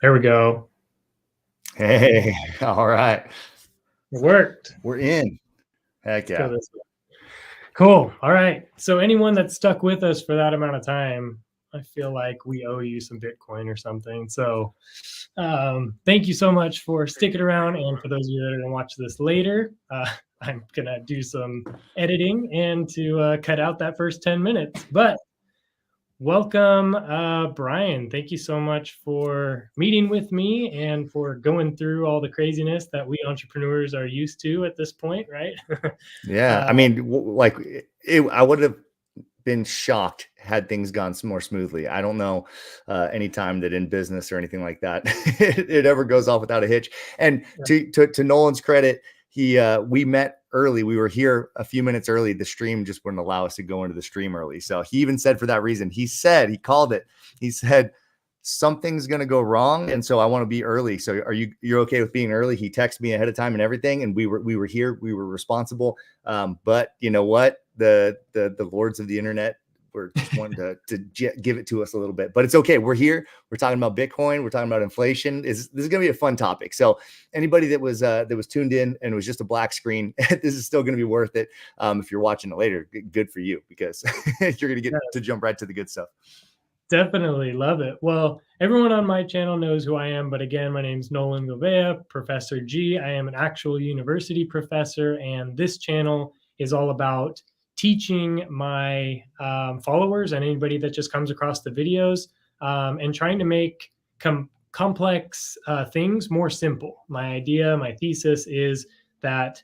There we go. Hey, all right. It worked. We're in. Heck Let's go yeah. this way. Cool. All right. So anyone that stuck with us for that amount of time, I feel like we owe you some Bitcoin or something. So thank you so much for sticking around. And for those of you that are going to watch this later, I'm going to do some editing and to cut out that first 10 minutes. But welcome, Brian. Thank you so much for meeting with me and for going through all the craziness that we entrepreneurs are used to at this point, right? Yeah. I mean, I would have been shocked had things gone more smoothly. I don't know any time that in business or anything like that it ever goes off without a hitch. And to Nolan's credit, we met early. We were here a few minutes early. The stream just wouldn't allow us to go into the stream early. So he even said for that reason, he called it. He said, something's going to go wrong. And so I want to be early. So you're okay with being early? He texted me ahead of time and everything. And we were here, we were responsible. But you know what? The lords of the internet were just wanting to give it to us a little bit, but it's okay. We're here. We're talking about Bitcoin. We're talking about inflation. This is going to be a fun topic. So anybody that was tuned in and it was just a black screen, this is still going to be worth it. If you're watching it later, good for you, because you're going to get to jump right to the good stuff. Definitely love it. Well, everyone on my channel knows who I am, but again, my name is Nolan Gouveia, Professor G. I am an actual university professor, and this channel is all about teaching my followers and anybody that just comes across the videos and trying to make complex things more simple. My idea, my thesis is that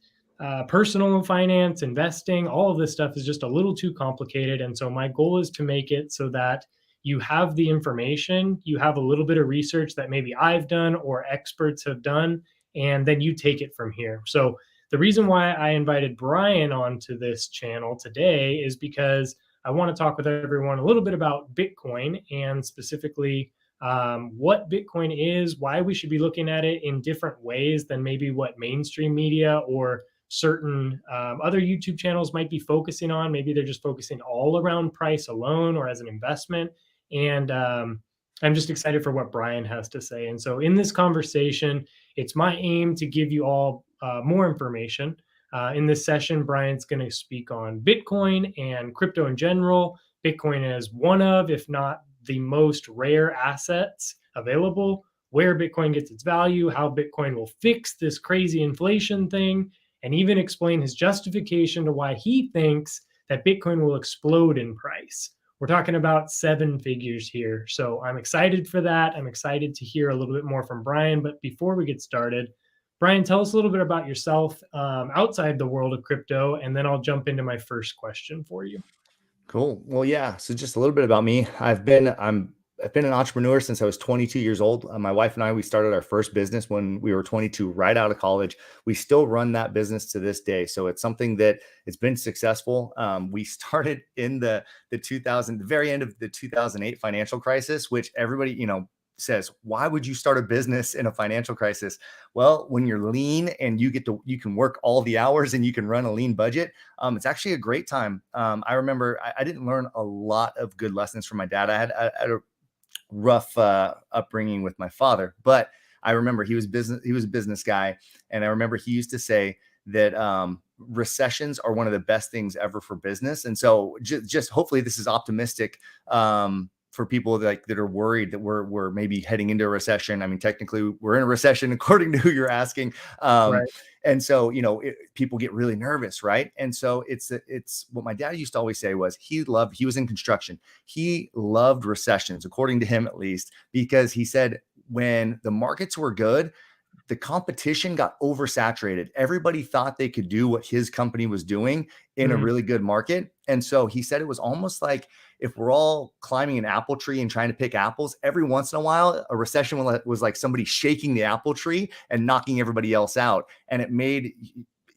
personal finance, investing, all of this stuff is just a little too complicated. And so my goal is to make it so that you have the information, you have a little bit of research that maybe I've done or experts have done, and then you take it from here. So the reason why I invited Brian onto this channel today is because I want to talk with everyone a little bit about Bitcoin and specifically what Bitcoin is, why we should be looking at it in different ways than maybe what mainstream media or certain other YouTube channels might be focusing on. Maybe they're just focusing all around price alone or as an investment. And I'm just excited for what Brian has to say. And so in this conversation, it's my aim to give you all more information. In this session, Brian's going to speak on Bitcoin and crypto in general. Bitcoin is one of, if not the most rare assets available, where Bitcoin gets its value, how Bitcoin will fix this crazy inflation thing, and even explain his justification to why he thinks that Bitcoin will explode in price. We're talking about 7 figures here. So I'm excited for that. I'm excited to hear a little bit more from Brian. But before we get started, Brian, tell us a little bit about yourself outside the world of crypto, and then I'll jump into my first question for you. Cool. Well, yeah. So just a little bit about me. I've been an entrepreneur since I was 22 years old. My wife and I, we started our first business when we were 22, right out of college. We still run that business to this day. So it's something that it's been successful. We started in the very end of the 2008 financial crisis, which everybody, says, why would you start a business in a financial crisis? Well, when you're lean and you can work all the hours and you can run a lean budget, it's actually a great time. I remember I didn't learn a lot of good lessons from my dad. I had a rough upbringing with my father, but I remember he was a business guy. And I remember he used to say that recessions are one of the best things ever for business. And so just hopefully this is optimistic for people that are worried that we're maybe heading into a recession. I mean, technically we're in a recession according to who you're asking. Right. And so, people get really nervous. Right. And so it's what my dad used to always say was he was in construction. He loved recessions, according to him, at least, because he said when the markets were good, the competition got oversaturated. Everybody thought they could do what his company was doing in a really good market. And so he said it was almost like if we're all climbing an apple tree and trying to pick apples, every once in a while, a recession was like somebody shaking the apple tree and knocking everybody else out. And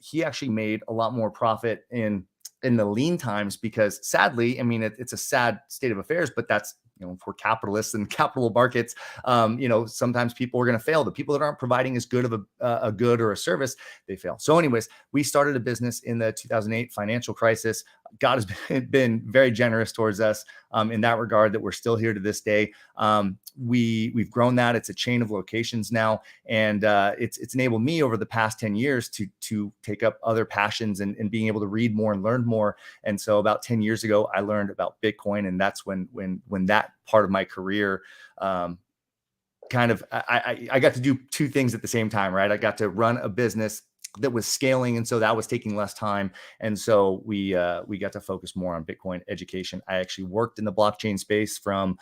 he actually made a lot more profit in the lean times because sadly, I mean, it's a sad state of affairs, but that's, for capitalists and capital markets, sometimes people are going to fail. The people that aren't providing as good of a good or a service, they fail. So anyways, we started a business in the 2008 financial crisis. God has been very generous towards us in that regard, that we're still here to this day. We've grown that. It's a chain of locations now, and it's enabled me over the past 10 years to take up other passions and being able to read more and learn more. And so about 10 years ago, I learned about Bitcoin, and that's when that part of my career I got to do two things at the same time, right? I got to run a business that was scaling, and so that was taking less time. And so we got to focus more on Bitcoin education. I actually worked in the blockchain space from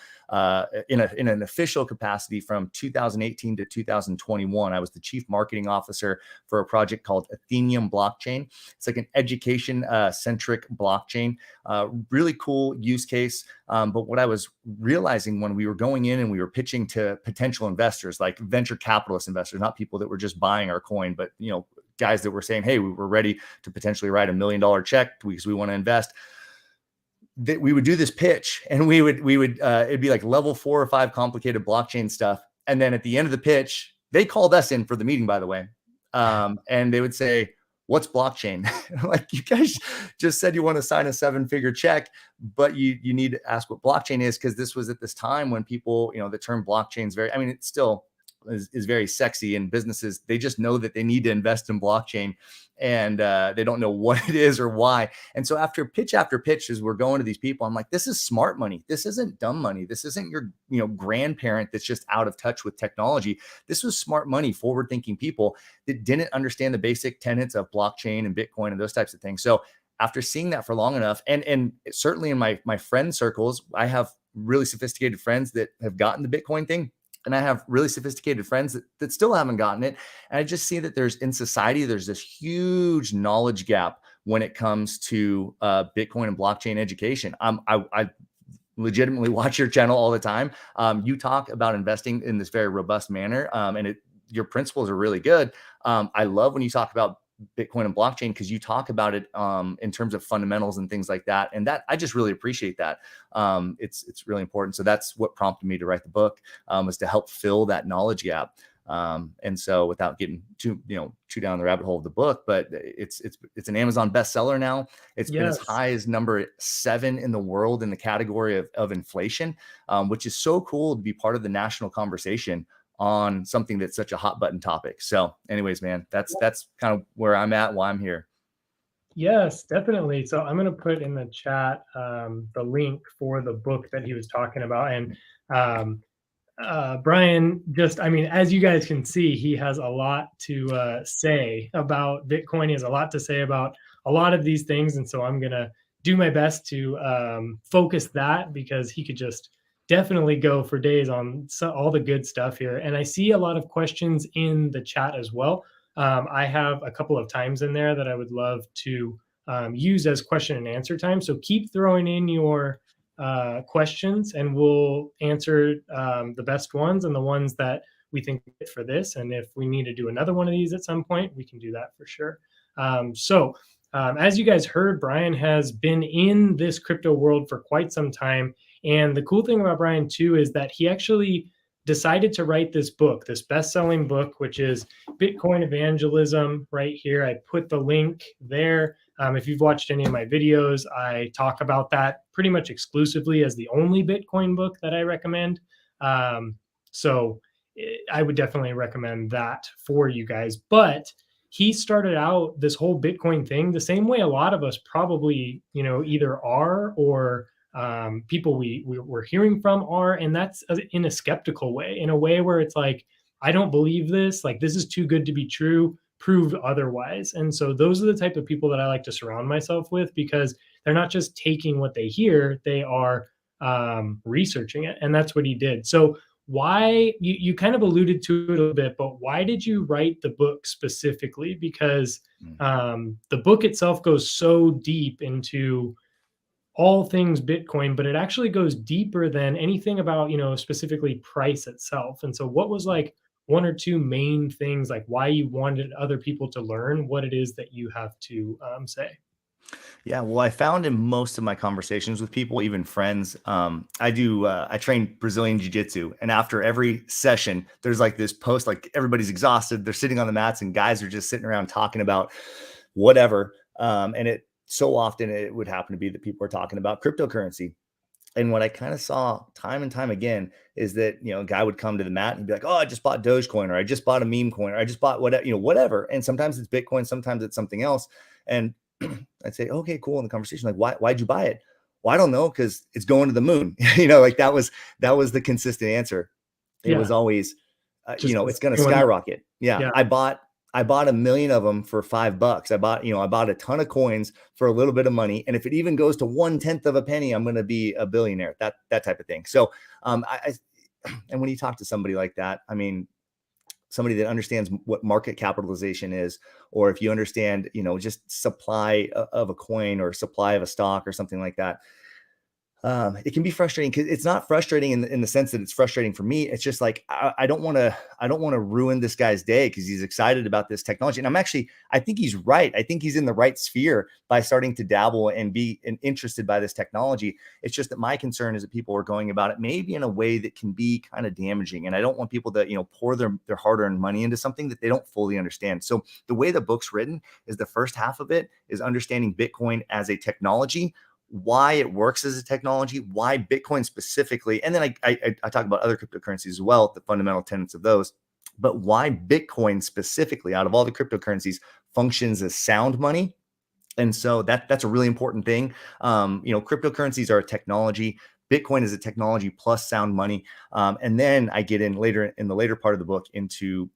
in an official capacity from 2018 to 2021. I was the chief marketing officer for a project called Athenium Blockchain. It's like an education centric blockchain. Really cool use case. But what I was realizing when we were going in and we were pitching to potential investors, like venture capitalist investors, not people that were just buying our coin, but guys that were saying, hey, we're ready to potentially write $1 million check because we want to invest, that we would do this pitch, and we would it'd be like level 4 or 5 complicated blockchain stuff. And then at the end of the pitch, they called us in for the meeting, by the way. And they would say, what's blockchain? Like, you guys just said you want to sign a 7-figure check, but you need to ask what blockchain is, because this was at this time when people, the term blockchain is very, it still is very sexy, and businesses, they just know that they need to invest in blockchain, and they don't know what it is or why. And so after pitch, as we're going to these people, I'm like, this is smart money. This isn't dumb money. This isn't your grandparent that's just out of touch with technology. This was smart money, forward thinking people that didn't understand the basic tenets of blockchain and Bitcoin and those types of things. So after seeing that for long enough, and certainly in my friend circles, I have really sophisticated friends that have gotten the Bitcoin thing, and I have really sophisticated friends that still haven't gotten it. And I just see that in society, there's this huge knowledge gap when it comes to Bitcoin and blockchain education. I legitimately watch your channel all the time. You talk about investing in this very robust manner, and your principles are really good. I love when you talk about Bitcoin and blockchain, because you talk about it in terms of fundamentals and things like that. And that I just really appreciate that. It's really important. So that's what prompted me to write the book, was to help fill that knowledge gap. And so without getting too down the rabbit hole of the book, but it's an Amazon bestseller now. It's been as high as number 7 in the world in the category of inflation, which is so cool to be part of the national conversation on something that's such a hot button topic. So anyways, man, that's kind of where I'm at, why I'm here. Yes, definitely. So I'm going to put in the chat the link for the book that he was talking about. And Brian, as you guys can see, he has a lot to say about Bitcoin. He has a lot to say about a lot of these things. And so I'm going to do my best to focus that, because he could just definitely go for days on all the good stuff here. And I see a lot of questions in the chat as well. I have a couple of times in there that I would love to use as question and answer time. So keep throwing in your questions, and we'll answer the best ones and the ones that we think fit for this. And if we need to do another one of these at some point, we can do that for sure. As you guys heard, Brian has been in this crypto world for quite some time. And the cool thing about Brian too is that he actually decided to write this book, this best-selling book, which is Bitcoin Evangelism, right here. I put the link there. If you've watched any of my videos, I talk about that pretty much exclusively as the only Bitcoin book that I recommend. So I would definitely recommend that for you guys. But he started out this whole Bitcoin thing the same way a lot of us probably, either are or people we're hearing from are, and that's in a skeptical way, in a way where it's like, I don't believe this, like this is too good to be true, prove otherwise. And so those are the type of people that I like to surround myself with, because they're not just taking what they hear, they are researching it. And that's what he did. So why, you kind of alluded to it a little bit, but why did you write the book specifically? Because the book itself goes so deep into all things Bitcoin, but it actually goes deeper than anything about, specifically price itself. And so what was like one or two main things, like why you wanted other people to learn what it is that you have to say? Yeah, well, I found in most of my conversations with people, even friends, I train Brazilian Jiu-Jitsu, and after every session, there's like this post, like everybody's exhausted, they're sitting on the mats, and guys are just sitting around talking about whatever. And so often it would happen to be that people are talking about cryptocurrency. And what I kind of saw time and time again is that, a guy would come to the mat and be like, oh, I just bought Dogecoin, or I just bought a meme coin, or I just bought whatever, whatever. And sometimes it's Bitcoin, sometimes it's something else. And I'd say, okay, cool. In the conversation, like, why'd you buy it? Well, I don't know, because it's going to the moon. Like that was the consistent answer. It was Yeah. always, Just it's going to going up. skyrocket. Yeah. Yeah. I bought a million of them for $5. I bought a ton of coins for a little bit of money. And if it even goes to 1/10 of a penny, I'm going to be a billionaire, that type of thing. So, and when you talk to somebody like that, I mean, somebody that understands what market capitalization is, or if you understand, just supply of a coin or supply of a stock or something like that, it can be frustrating, because it's not frustrating in the sense that it's frustrating for me. It's just like, I don't want to ruin this guy's day because he's excited about this technology. And I think he's right. I think he's in the right sphere by starting to dabble and be interested by this technology. It's just that my concern is that people are going about it maybe in a way that can be kind of damaging. And I don't want people to, pour their hard-earned money into something that they don't fully understand. So the way the book's written is, the first half of it is understanding Bitcoin as a technology, why it works as a technology, why Bitcoin specifically. And then I talk about other cryptocurrencies as well, the fundamental tenets of those, but why Bitcoin specifically out of all the cryptocurrencies functions as sound money. And so that's a really important thing. Cryptocurrencies are a technology. Bitcoin is a technology plus sound money. And then I get in the later part of the book into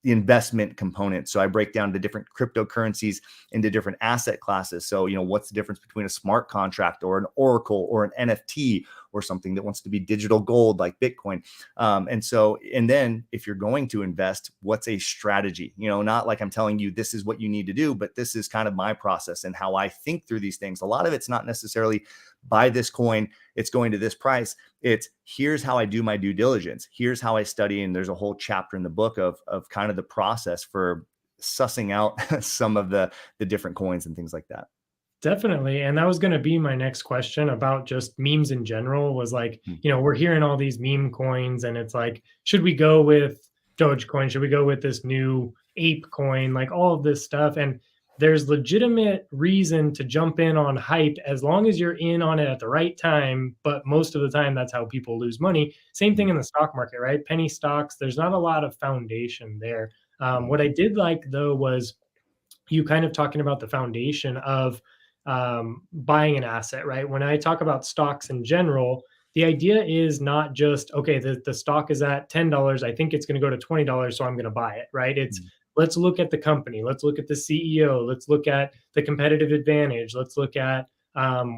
the investment component. So I break down the different cryptocurrencies into different asset classes. So, what's the difference between a smart contract or an oracle or an NFT or something that wants to be digital gold like Bitcoin. And then if you're going to invest, what's a strategy? Not like I'm telling you this is what you need to do, but this is kind of my process and how I think through these things. A lot of it's not necessarily buy this coin, it's going to this price. It's here's how I do my due diligence. Here's how I study. And there's a whole chapter in the book of kind of the process for sussing out some of the different coins and things like that. Definitely. And that was going to be my next question about just memes in general, was like, Mm. we're hearing all these meme coins, and it's like, should we go with Dogecoin? Should we go with this new ape coin? Like all of this stuff. And there's legitimate reason to jump in on hype as long as you're in on it at the right time. But most of the time, that's how people lose money. Same thing in the stock market, right? Penny stocks, there's not a lot of foundation there. What I did like, though, was you kind of talking about the foundation of buying an asset, right? When I talk about stocks in general, the idea is not just, okay, the stock is at $10. I think it's going to go to $20, so I'm going to buy it, right? It's, let's look at the company. Let's look at the CEO. Let's look at the competitive advantage. Let's look at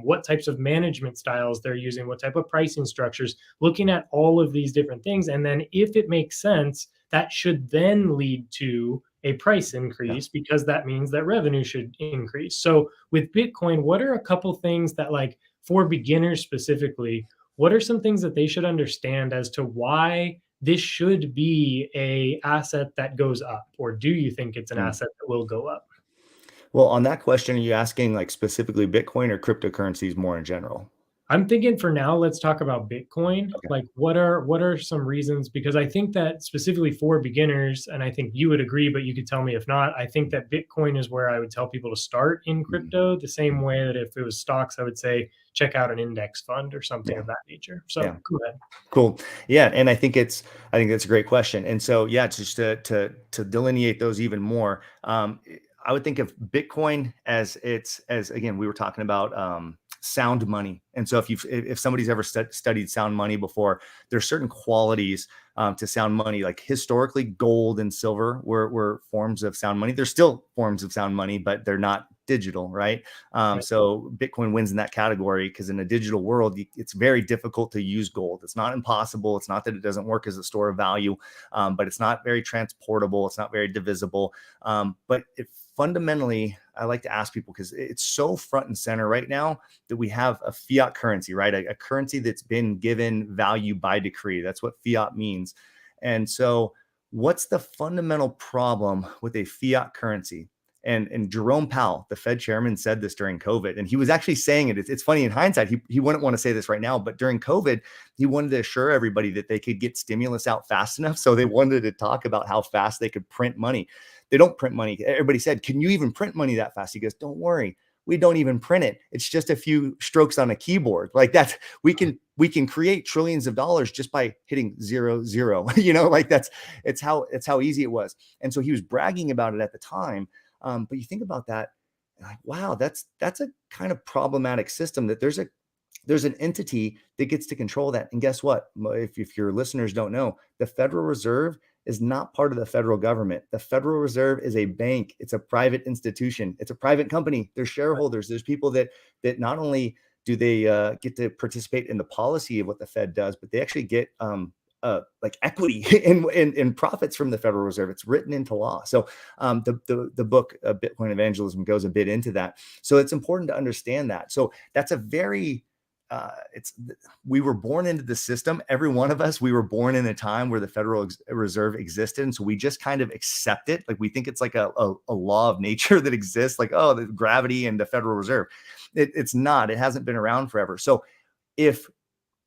what types of management styles they're using, what type of pricing structures, looking at all of these different things. And then if it makes sense, that should then lead to a price increase, because that means that revenue should increase. So with Bitcoin, what are a couple things that, like, for beginners specifically, what are some things that they should understand as to why this should be a asset that goes up? Or do you think it's an Mm. asset that will go up? Well, on that question, are you asking like specifically Bitcoin or cryptocurrencies more in general? I'm thinking for now, let's talk about Bitcoin. Okay. Like, what are some reasons? Because I think that specifically for beginners, and I think you would agree, but you could tell me if not, I think that Bitcoin is where I would tell people to start in crypto, the same way that if it was stocks, I would say check out an index fund or something Yeah. of that nature. So Yeah. go ahead. Cool. Yeah, and I think that's a great question. And so yeah, just to delineate those even more, I would think of Bitcoin as again, we were talking about sound money. And so if somebody's ever studied sound money before, there's certain qualities to sound money. Like historically, gold and silver were forms of sound money. They're still forms of sound money, but they're not digital, right? Right. So Bitcoin wins in that category because in a digital world, it's very difficult to use gold. It's not impossible. It's not that it doesn't work as a store of value, but it's not very transportable. It's not very divisible. But fundamentally, I like to ask people, because it's so front and center right now, that we have a fiat currency, right? A currency that's been given value by decree. That's what fiat means. And so what's the fundamental problem with a fiat currency? And Jerome Powell, the Fed chairman, said this during COVID, and he was actually saying it. It's funny in hindsight, he wouldn't want to say this right now, but during COVID, he wanted to assure everybody that they could get stimulus out fast enough. So they wanted to talk about how fast they could print money. They don't print money. Everybody said, can you even print money that fast? He goes, don't worry. we don't even print it. It's just a few strokes on a keyboard. Like that, we can create trillions of dollars just by hitting 0 0. Like it's how easy it was. And so he was bragging about it at the time. But you think about that, like, wow, that's a kind of problematic system, that there's an entity that gets to control that. And guess what? If your listeners don't know, the Federal Reserve is not part of the federal government. The Federal Reserve is a bank. It's a private institution. It's a private company. There's shareholders. There's people that not only do they get to participate in the policy of what the Fed does, but they actually get like equity in profits from the Federal Reserve. It's written into law. So the book Bitcoin Evangelism goes a bit into that. So it's important to understand that. So that's a very we were born into the system. Every one of us, we were born in a time where the Federal Reserve existed. And so we just kind of accept it. Like we think it's like a law of nature that exists, like, oh, the gravity and the Federal Reserve. It's not. It hasn't been around forever. So if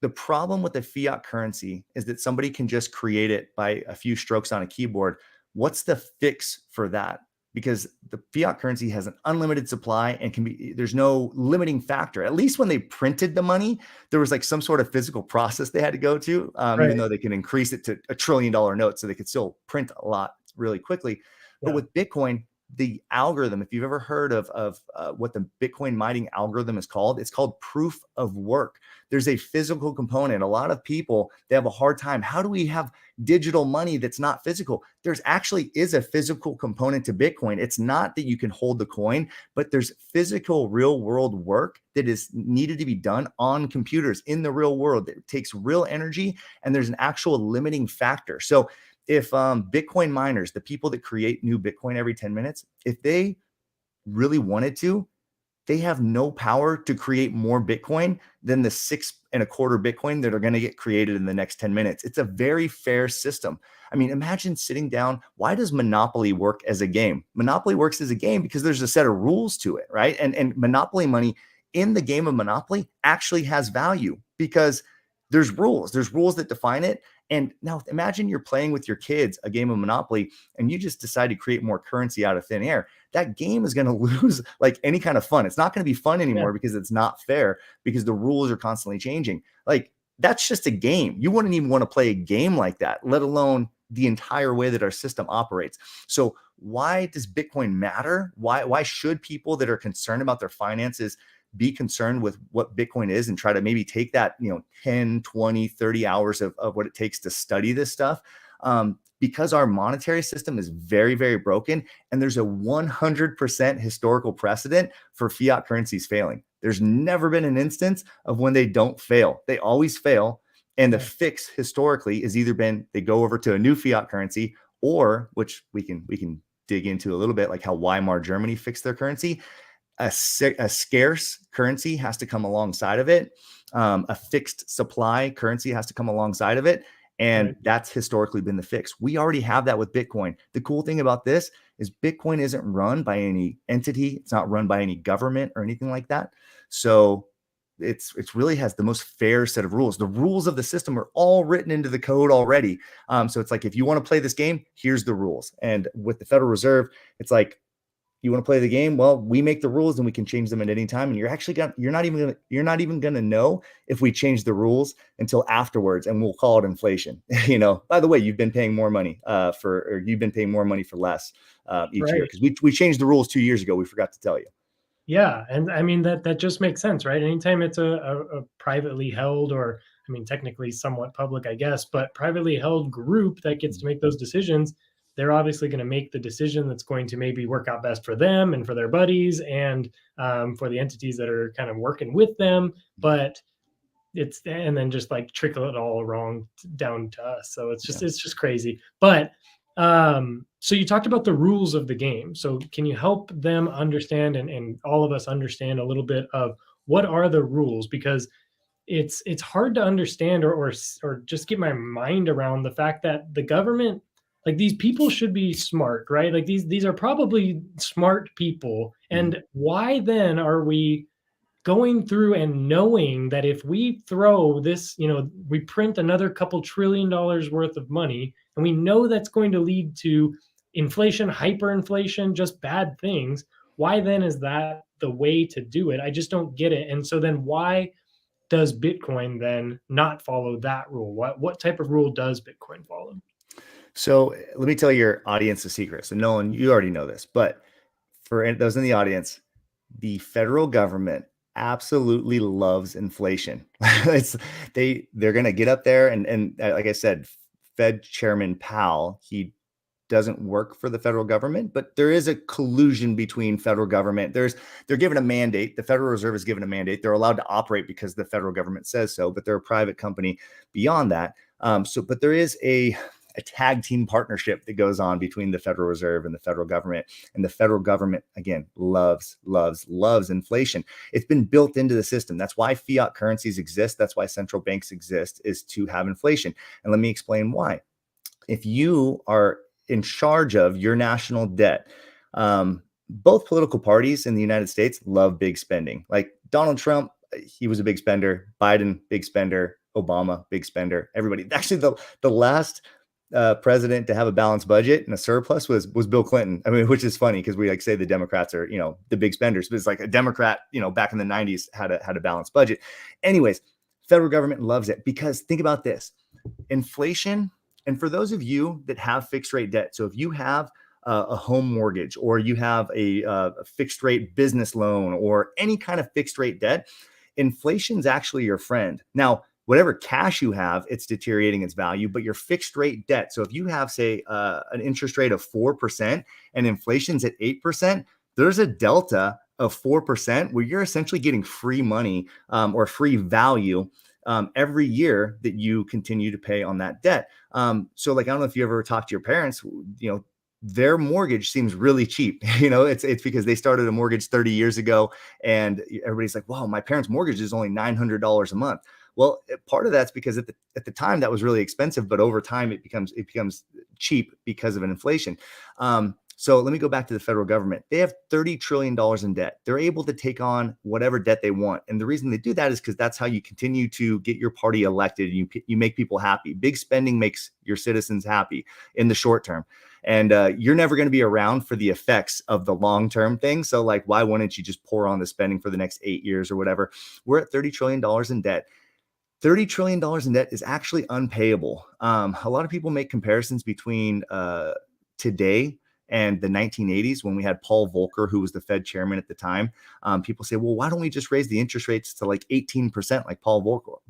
the problem with the fiat currency is that somebody can just create it by a few strokes on a keyboard, what's the fix for that? Because the fiat currency has an unlimited supply and there's no limiting factor. At least when they printed the money, there was like some sort of physical process they had to go to, even though they can increase it to $1 trillion note, so they could still print a lot really quickly. But with Bitcoin, the algorithm, if you've ever heard of what the Bitcoin mining algorithm is called, it's called proof of work. There's a physical component. A lot of people, they have a hard time. How do we have digital money that's not physical? There's actually is a physical component to Bitcoin. It's not that you can hold the coin, but there's physical real world work that is needed to be done on computers in the real world. It takes real energy, and there's an actual limiting factor. So if Bitcoin miners, the people that create new Bitcoin every 10 minutes, if they really wanted to, they have no power to create more Bitcoin than the 6.25 Bitcoin that are going to get created in the next 10 minutes. It's a very fair system. I mean, imagine sitting down. Why does Monopoly work as a game? Monopoly works as a game because there's a set of rules to it, right? And Monopoly money in the game of Monopoly actually has value because there's rules. There's rules that define it. And now imagine you're playing with your kids a game of Monopoly and you just decide to create more currency out of thin air. That game is going to lose like any kind of fun. It's not going to be fun anymore because it's not fair, because the rules are constantly changing. Like that's just a game. You wouldn't even want to play a game like that, let alone the entire way that our system operates. So why does Bitcoin matter? Why should people that are concerned about their finances be concerned with what Bitcoin is and try to maybe take that, 10, 20, 30 hours of what it takes to study this stuff? Because our monetary system is very, very broken. And there's a 100% historical precedent for fiat currencies failing. There's never been an instance of when they don't fail. They always fail. And the fix historically has either been they go over to a new fiat currency, or which we can dig into a little bit, like how Weimar Germany fixed their currency. A scarce currency has to come alongside of it. A fixed supply currency has to come alongside of it. And that's historically been the fix. We already have that with Bitcoin. The cool thing about this is Bitcoin isn't run by any entity. It's not run by any government or anything like that. So it's really has the most fair set of rules. The rules of the system are all written into the code already. So it's like, if you want to play this game, here's the rules. And with the Federal Reserve, it's like, you want to play the game? Well, we make the rules and we can change them at any time. And you're not even going to know if we change the rules until afterwards, and we'll call it inflation. By the way, you've been paying more money or you've been paying more money for less each year, because we changed the rules 2 years ago. We forgot to tell you. Yeah. And I mean, that just makes sense, right? Anytime it's a privately held, or I mean, technically somewhat public, I guess, but privately held group that gets to make those decisions, they're obviously going to make the decision that's going to maybe work out best for them and for their buddies and for the entities that are kind of working with them. But and then just like trickle it all wrong down to us. So it's just crazy. But so you talked about the rules of the game. So can you help them understand and all of us understand a little bit of what are the rules? Because it's hard to understand or just get my mind around the fact that the government, like, these people should be smart, right? Like these are probably smart people. And why then are we going through and knowing that if we throw this, we print another couple $1 trillion worth of money, and we know that's going to lead to inflation, hyperinflation, just bad things. why then is that the way to do it? I just don't get it. And so then why does Bitcoin then not follow that rule? What type of rule does Bitcoin follow? So let me tell your audience a secret. So Nolan, you already know this, but for those in the audience, the federal government absolutely loves inflation. They're going to get up there and like I said, Fed Chairman Powell, he doesn't work for the federal government, but there is a collusion between federal government. They're given a mandate. The Federal Reserve is given a mandate. They're allowed to operate because the federal government says so, but they're a private company beyond that. But there is a tag team partnership that goes on between the Federal Reserve and the federal government. And the federal government, again, loves inflation. It's been built into the system. That's why fiat currencies exist. That's why central banks exist, is to have inflation. And let me explain why. If you are in charge of your national debt, both political parties in the United States love big spending. Like Donald Trump, he was a big spender. Biden, big spender. Obama, big spender. Everybody. Actually, the last president to have a balanced budget and a surplus was Bill Clinton. I mean, which is funny because we like say the Democrats are, the big spenders, but it's like a Democrat, back in the 90s had a balanced budget. Anyways, federal government loves it because think about this. Inflation, and for those of you that have fixed rate debt, so if you have a home mortgage or you have a fixed rate business loan or any kind of fixed rate debt, inflation's actually your friend. Now, whatever cash you have, it's deteriorating its value, but your fixed rate debt. So if you have, say, an interest rate of 4% and inflation's at 8%, there's a delta of 4% where you're essentially getting free money or free value every year that you continue to pay on that debt. So like, I don't know if you ever talked to your parents, their mortgage seems really cheap. It's because they started a mortgage 30 years ago and everybody's like, wow, my parents' mortgage is only $900 a month. Well, part of that's because at the time that was really expensive, but over time it becomes cheap because of an inflation. So let me go back to the federal government. They have $30 trillion in debt. They're able to take on whatever debt they want. And the reason they do that is because that's how you continue to get your party elected. And you make people happy. Big spending makes your citizens happy in the short term. And you're never going to be around for the effects of the long-term thing. So like, why wouldn't you just pour on the spending for the next 8 years or whatever? We're at $30 trillion in debt. $30 trillion in debt is actually unpayable. A lot of people make comparisons between today and the 1980s when we had Paul Volcker, who was the Fed chairman at the time. People say, well, why don't we just raise the interest rates to like 18% like Paul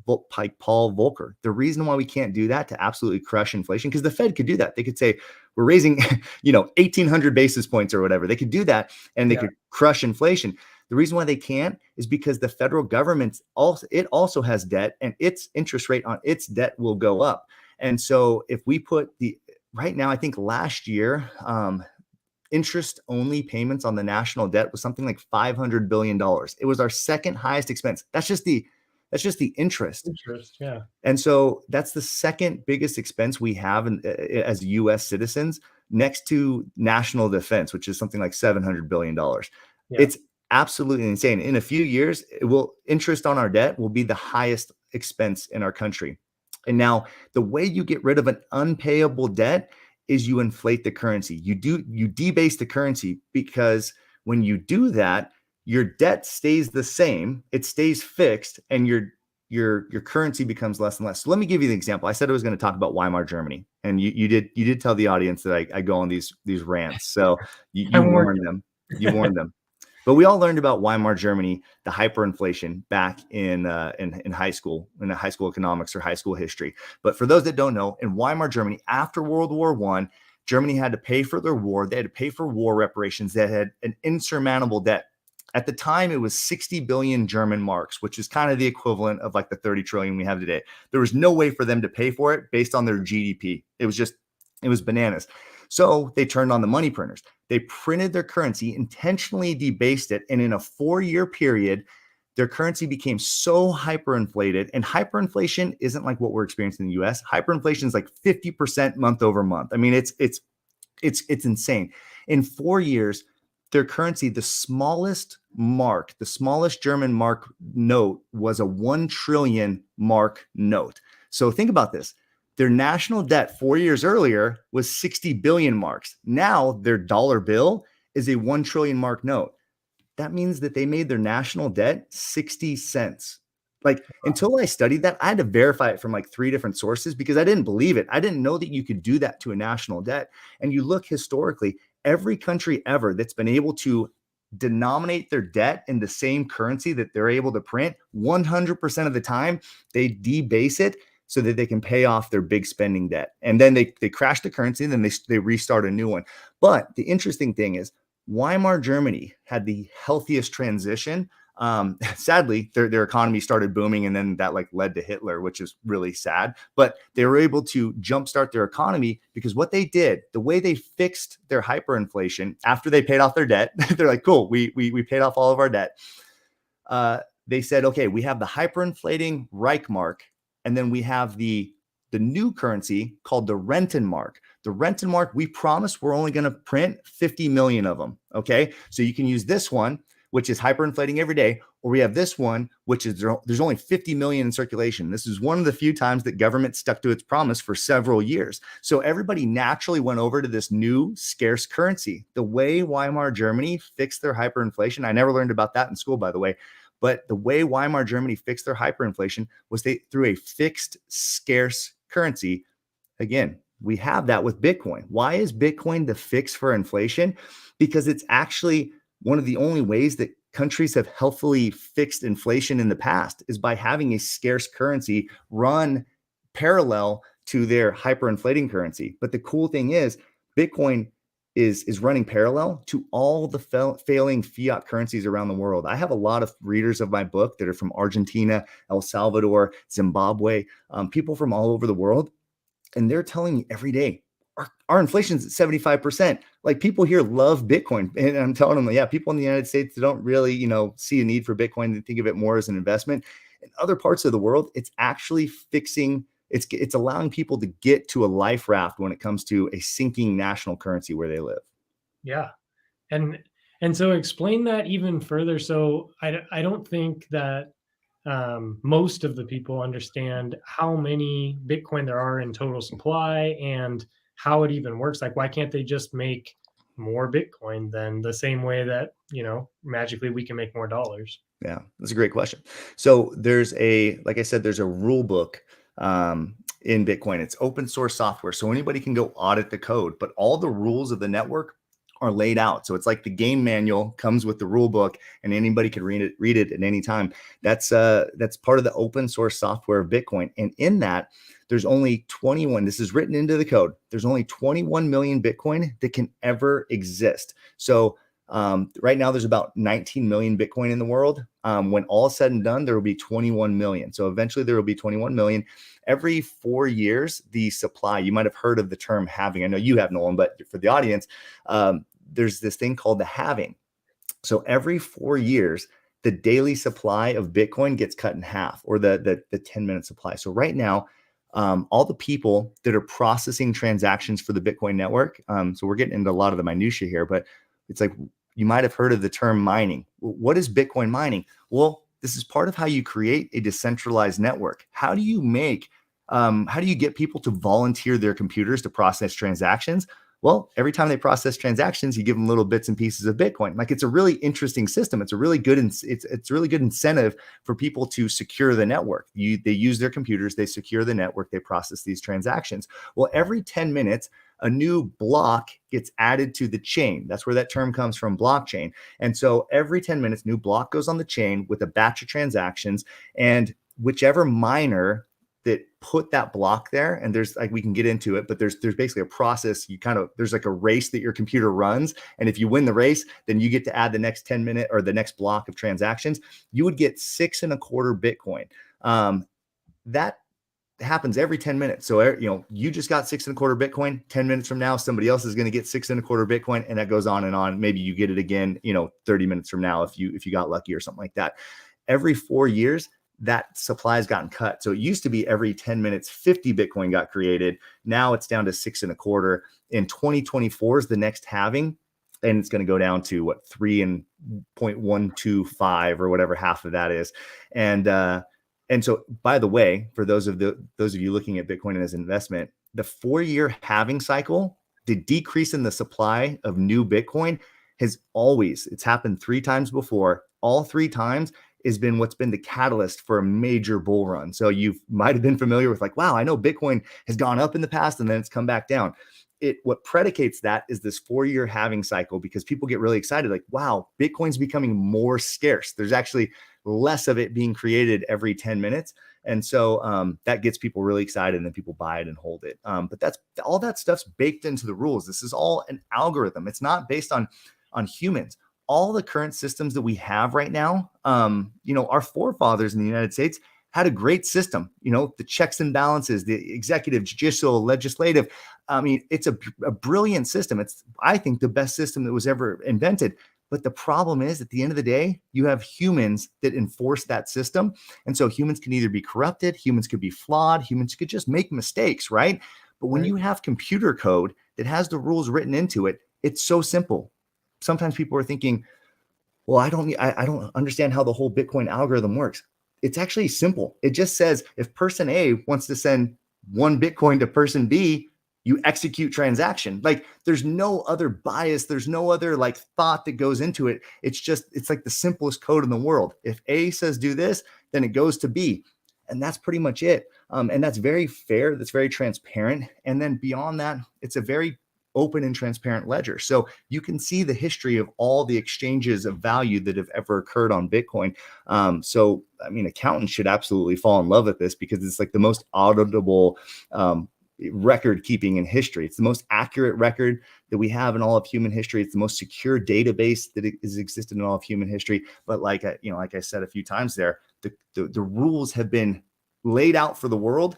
Volcker? The reason why we can't do that to absolutely crush inflation, because the Fed could do that. They could say, we're raising 1,800 basis points or whatever. They could do that and they could crush inflation. The reason why they can't is because the federal government also has debt, and its interest rate on its debt will go up. And so if we put right now, I think last year, interest only payments on the national debt was something like $500 billion. It was our second highest expense. That's just the interest. Yeah. And so that's the second biggest expense we have as US citizens, next to national defense, which is something like $700 billion. Yeah. It's absolutely insane. In a few years, interest on our debt will be the highest expense in our country. And now the way you get rid of an unpayable debt is you inflate the currency. You debase the currency, because when you do that, your debt stays the same, it stays fixed, and your currency becomes less and less. So let me give you the example. I said I was going to talk about Weimar Germany, and you did tell the audience that I go on these rants. So you warned them. You warned them. But we all learned about Weimar Germany, the hyperinflation, back in high school, in high school economics or high school history. But for those that don't know, in Weimar Germany, after World War I, Germany had to pay for their war. They had to pay for war reparations. That had an insurmountable debt. At the time, it was 60 billion German marks, which is kind of the equivalent of like the 30 trillion we have today. There was no way for them to pay for it based on their GDP. It was bananas. So they turned on the money printers. They printed their currency, intentionally debased it, and in a 4-year period, their currency became so hyperinflated. And hyperinflation isn't like what we're experiencing in the US. Hyperinflation is like 50% month over month. I mean, it's insane. In 4 years, their currency, the smallest German mark note was a 1 trillion mark note. So think about this. Their national debt 4 years earlier was 60 billion marks. Now their dollar bill is a 1 trillion mark note. that means that they made their national debt 60 cents. Like, until I studied that, I had to verify it from like 3 different sources because I didn't believe it. I didn't know that you could do that to a national debt. And you look historically, every country ever that's been able to denominate their debt in the same currency that they're able to print, 100% of the time, they debase it so that they can pay off their big spending debt. And then they crash the currency and then they restart a new one. But the interesting thing is Weimar Germany had the healthiest transition. Sadly, their economy started booming, and then that like led to Hitler, which is really sad. But they were able to jumpstart their economy because what they did, the way they fixed their hyperinflation after they paid off their debt, they're like, cool, we paid off all of our debt. They said, okay, we have the hyperinflating Reichmark, and then we have the new currency called the Rentenmark. The Rentenmark, we promise we're only going to print 50 million of them. Okay, so you can use this one, which is hyperinflating every day, or we have this one, which is there's only 50 million in circulation. This is one of the few times that government stuck to its promise for several years. So everybody naturally went over to this new scarce currency. The way Weimar Germany fixed their hyperinflation, I never learned about that in school, by the way, but the way Weimar Germany fixed their hyperinflation was through a fixed scarce currency. Again, we have that with Bitcoin. Why is Bitcoin the fix for inflation? Because it's actually one of the only ways that countries have healthily fixed inflation in the past is by having a scarce currency run parallel to their hyperinflating currency. But the cool thing is Bitcoin is running parallel to all the failing fiat currencies around the world. I have a lot of readers of my book that are from Argentina, El Salvador, Zimbabwe, people from all over the world. And they're telling me every day, our inflation's at 75%. Like, people here love Bitcoin. And I'm telling them, yeah, people in the United States, they don't really, see a need for Bitcoin. They think of it more as an investment. In other parts of the world, it's actually it's allowing people to get to a life raft when it comes to a sinking national currency where they live. Yeah. And so explain that even further. So I don't think that most of the people understand how many Bitcoin there are in total supply and how it even works. Like, why can't they just make more Bitcoin than the same way that, magically we can make more dollars? Yeah, that's a great question. So like I said, there's a rule book in Bitcoin. It's open source software, so anybody can go audit the code, but all the rules of the network are laid out. So it's like the game manual comes with the rule book, and anybody can read it at any time. That's part of the open source software of Bitcoin. And in that, there's only 21, this is written into the code, there's only 21 million Bitcoin that can ever exist. So right now there's about 19 million Bitcoin in the world. When all is said and done, there will be 21 million. So eventually there will be 21 million. Every 4 years, the supply, you might have heard of the term halving. I know you have, Nolan, but for the audience, there's this thing called the halving. So every 4 years, the daily supply of Bitcoin gets cut in half, or the 10-minute supply. So right now, all the people that are processing transactions for the Bitcoin network, so we're getting into a lot of the minutia here, but it's like, you might have heard of the term mining. What is Bitcoin mining? Well, this is part of how you create a decentralized network. How do you get people to volunteer their computers to process transactions? Well, every time they process transactions, you give them little bits and pieces of Bitcoin. Like, it's a really interesting system. It's a really good it's really good incentive for people to secure the network. They use their computers, they secure the network, they process these transactions. Well, every 10 minutes, a new block gets added to the chain. That's where that term comes from, blockchain. And so every 10 minutes, new block goes on the chain with a batch of transactions, and whichever miner that put that block there, and there's like, we can get into it, but there's basically a process. There's like a race that your computer runs. And if you win the race, then you get to add the next 10-minute or the next block of transactions. You would get 6.25 Bitcoin. That happens every 10 minutes. So, you just got 6.25 Bitcoin. 10 minutes from now, somebody else is going to get 6.25 Bitcoin, and that goes on and on. Maybe you get it again, 30 minutes from now, if you got lucky or something like that. Every 4 years, that supply has gotten cut. So it used to be every 10 minutes, 50 Bitcoin got created. Now it's down to 6.25. In 2024 is the next halving, and it's going to go down to 3.125 or whatever half of that is. And so, by the way, for those of you looking at Bitcoin as an investment, the 4-year halving cycle, the decrease in the supply of new Bitcoin, it's happened 3 times before. All 3 times has been what's been the catalyst for a major bull run. So you might have been familiar with like, wow, I know Bitcoin has gone up in the past and then it's come back down. What predicates that is this 4-year halving cycle, because people get really excited like, wow, Bitcoin's becoming more scarce. There's actually less of it being created every 10 minutes. And so that gets people really excited, and then people buy it and hold it. But that's all, that stuff's baked into the rules. This is all an algorithm. It's not based on humans. All the current systems that we have right now, our forefathers in the United States had a great system, the checks and balances, the executive, judicial, legislative. I mean, it's a brilliant system. It's, I think, the best system that was ever invented. But the problem is, at the end of the day, you have humans that enforce that system. And so humans can either be corrupted, humans could be flawed, humans could just make mistakes, right? But when you have computer code that has the rules written into it, it's so simple. Sometimes people are thinking, well, I don't understand how the whole Bitcoin algorithm works. It's actually simple. It just says if person A wants to send 1 Bitcoin to person B, you execute transaction. Like, there's no other bias. There's no other like thought that goes into it. It's like the simplest code in the world. If A says do this, then it goes to B. And that's pretty much it. And that's very fair. That's very transparent. And then beyond that, it's a very open and transparent ledger. So you can see the history of all the exchanges of value that have ever occurred on Bitcoin. So, I mean, accountants should absolutely fall in love with this, because it's like the most auditable record keeping in history. It's the most accurate record that we have in all of human history. It's the most secure database that has existed in all of human history. But like I said a few times there, the rules have been laid out for the world,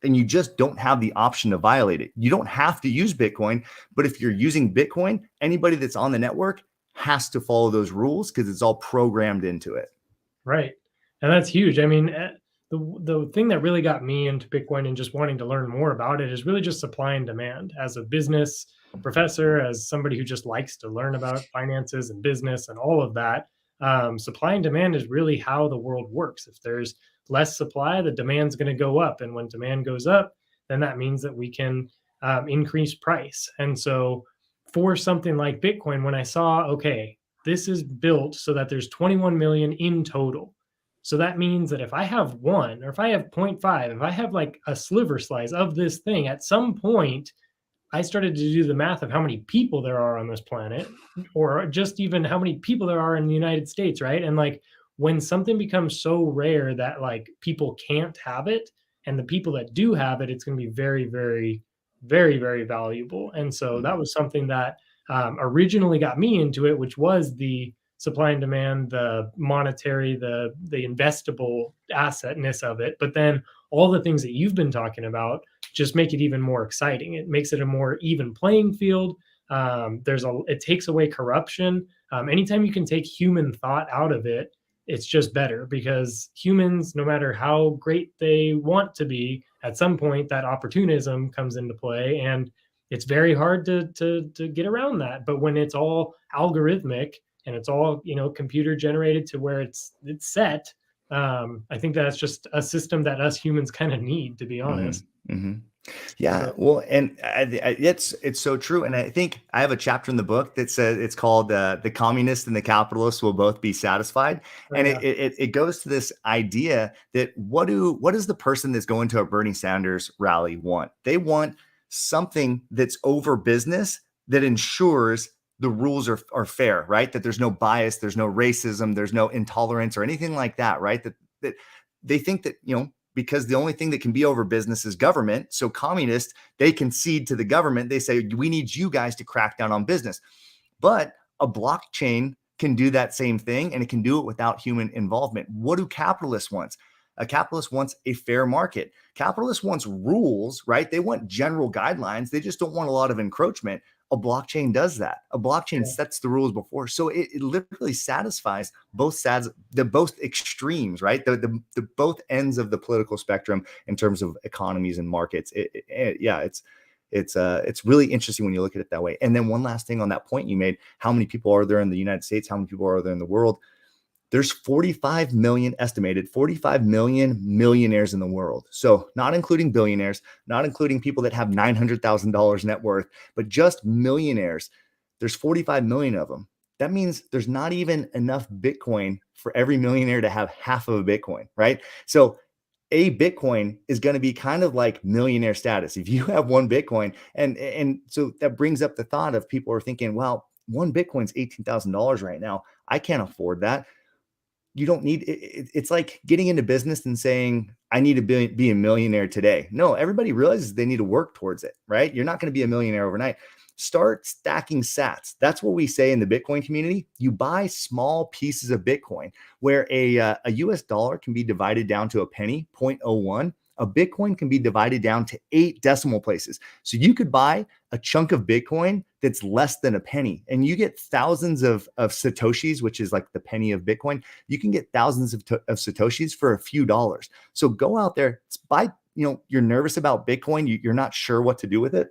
and you just don't have the option to violate it. You don't have to use Bitcoin, but if you're using Bitcoin, anybody that's on the network has to follow those rules, because it's all programmed into it. Right. And that's huge. I mean, the thing that really got me into Bitcoin and just wanting to learn more about it is really just supply and demand. As a business professor, as somebody who just likes to learn about finances and business and all of that, supply and demand is really how the world works. If there's less supply, the demand's going to go up. And when demand goes up, then that means that we can increase price. And so for something like Bitcoin, when I saw, okay, this is built so that there's 21 million in total. So that means that if I have 1, or if I have 0.5, if I have like a sliver slice of this thing, at some point, I started to do the math of how many people there are on this planet, or just even how many people there are in the United States, right? And like, when something becomes so rare that like people can't have it, and the people that do have it, it's going to be very, very, very, very valuable. And so that was something that originally got me into it, which was the supply and demand, the monetary, the investable assetness of it. But then all the things that you've been talking about just make it even more exciting. It makes it a more even playing field. It takes away corruption. Anytime you can take human thought out of it, it's just better, because humans, no matter how great they want to be, at some point that opportunism comes into play, and it's very hard to get around that. But when it's all algorithmic and it's all computer generated to where it's set, I think that's just a system that us humans kind of need, to be honest. Mm-hmm. Yeah, well, and it's so true. And I think I have a chapter in the book that says, it's called "The Communists and the Capitalists Will Both Be Satisfied," and it goes to this idea that what does the person that's going to a Bernie Sanders rally want? They want something that's over business, that ensures the rules are fair, right? That there's no bias, there's no racism, there's no intolerance or anything like that, right? That they think that because the only thing that can be over business is government. So communists, they concede to the government. They say, we need you guys to crack down on business. But a blockchain can do that same thing, and it can do it without human involvement. What do capitalists want? A capitalist wants a fair market. Capitalist wants rules, right? They want general guidelines. They just don't want a lot of encroachment. A blockchain does that. A blockchain sets the rules before. So it literally satisfies both extremes, right? The both ends of the political spectrum in terms of economies and markets. It's really interesting when you look at it that way. And then one last thing on that point you made, how many people are there in the United States? How many people are there in the world? There's 45 million estimated, 45 million millionaires in the world. So not including billionaires, not including people that have $900,000 net worth, but just millionaires. There's 45 million of them. that means there's not even enough Bitcoin for every millionaire to have half of a Bitcoin, right? So a Bitcoin is going to be kind of like millionaire status. If you have one Bitcoin, and so that brings up the thought of people are thinking, well, one Bitcoin's $18,000 right now. I can't afford that. You don't need it's like getting into business and saying, I need to be a millionaire today. No, everybody realizes they need to work towards it, right? You're not going to be a millionaire overnight. Start stacking sats. That's what we say in the Bitcoin community. You buy small pieces of Bitcoin where a US dollar can be divided down to a penny, 0.01. A Bitcoin can be divided down to 8 decimal places. So you could buy a chunk of Bitcoin that's less than a penny, and you get thousands of Satoshis, which is like the penny of Bitcoin. You can get thousands of Satoshis for a few dollars. So go out there, buy, you're nervous about Bitcoin. You're not sure what to do with it.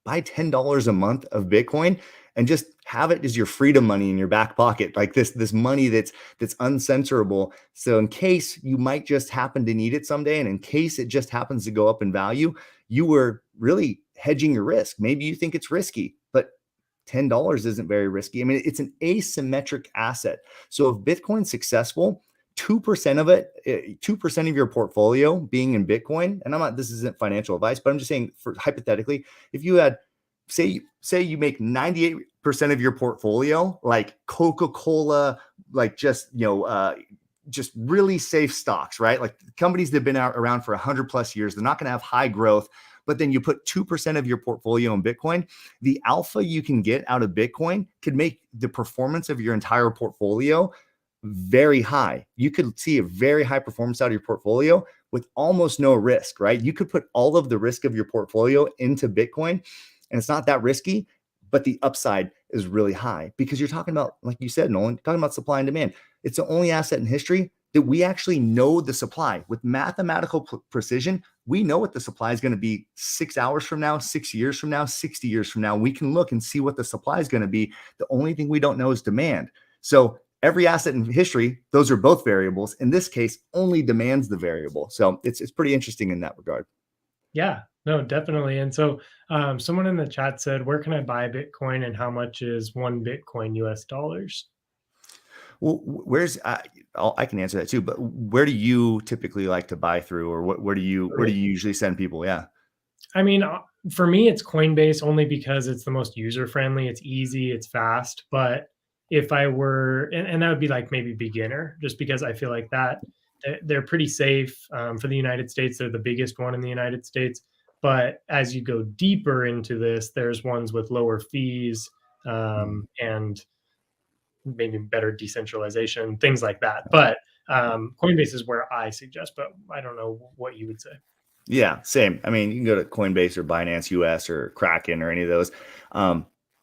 Buy $10 a month of Bitcoin and just have it as your freedom money in your back pocket, like this money that's uncensorable. So in case you might just happen to need it someday, and in case it just happens to go up in value, you were really hedging your risk. Maybe you think it's risky, but $10 isn't very risky. I mean, it's an asymmetric asset. So if Bitcoin's successful, 2% of it, 2% of your portfolio being in Bitcoin, and this isn't financial advice, but I'm just saying, for hypothetically, if you had, say you make 98% of your portfolio, like Coca-Cola, like just really safe stocks, right? Like companies that have been around for 100 plus years, they're not going to have high growth, but then you put 2% of your portfolio in Bitcoin, the alpha you can get out of Bitcoin could make the performance of your entire portfolio very high. You could see a very high performance out of your portfolio with almost no risk, right? You could put all of the risk of your portfolio into Bitcoin, and it's not that risky, but the upside is really high because you're talking about, like you said, Nolan, talking about supply and demand. It's the only asset in history that we actually know the supply with mathematical precision. We know what the supply is going to be 6 hours from now, 6 years from now, 60 years from now. We can look and see what the supply is going to be. The only thing we don't know is demand. So every asset in history, those are both variables. In this case, only demand's the variable. So it's pretty interesting in that regard. Yeah, no, definitely. And so someone in the chat said, where can I buy Bitcoin and how much is one Bitcoin US dollars? Well, I can answer that too, but where do you typically like to buy through, or where do you usually send people? Yeah. I mean, for me, it's Coinbase only because it's the most user friendly. It's easy, it's fast. But if I were, and that would be like maybe beginner, just because I feel like that they're pretty safe for the United States. They're the biggest one in the United States. But as you go deeper into this, there's ones with lower fees and maybe better decentralization, things like that. But Coinbase is where I suggest, but I don't know what you would say. Yeah, same. I mean, you can go to Coinbase or Binance US or Kraken or any of those.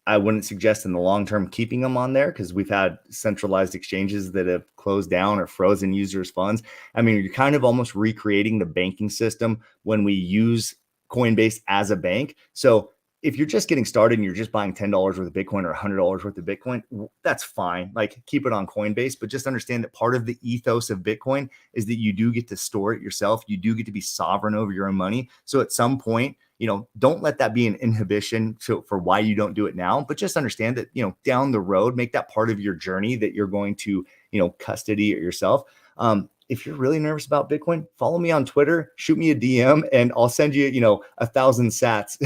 I wouldn't suggest in the long term keeping them on there because we've had centralized exchanges that have closed down or frozen users' funds. I mean, you're kind of almost recreating the banking system when we use Coinbase as a bank. So if you're just getting started and you're just buying $10 worth of Bitcoin or $100 worth of Bitcoin, that's fine. Like, keep it on Coinbase, but just understand that part of the ethos of Bitcoin is that you do get to store it yourself. You do get to be sovereign over your own money. So at some point, don't let that be an inhibition for why you don't do it now, but just understand that, down the road, make that part of your journey that you're going to, custody it yourself. If you're really nervous about Bitcoin, follow me on Twitter, shoot me a DM, and I'll send you, 1,000 sats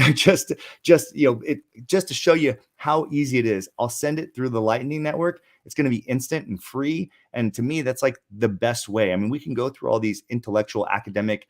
just to show you how easy it is. I'll send it through the Lightning Network. It's going to be instant and free. And to me, that's like the best way. I mean, we can go through all these intellectual academic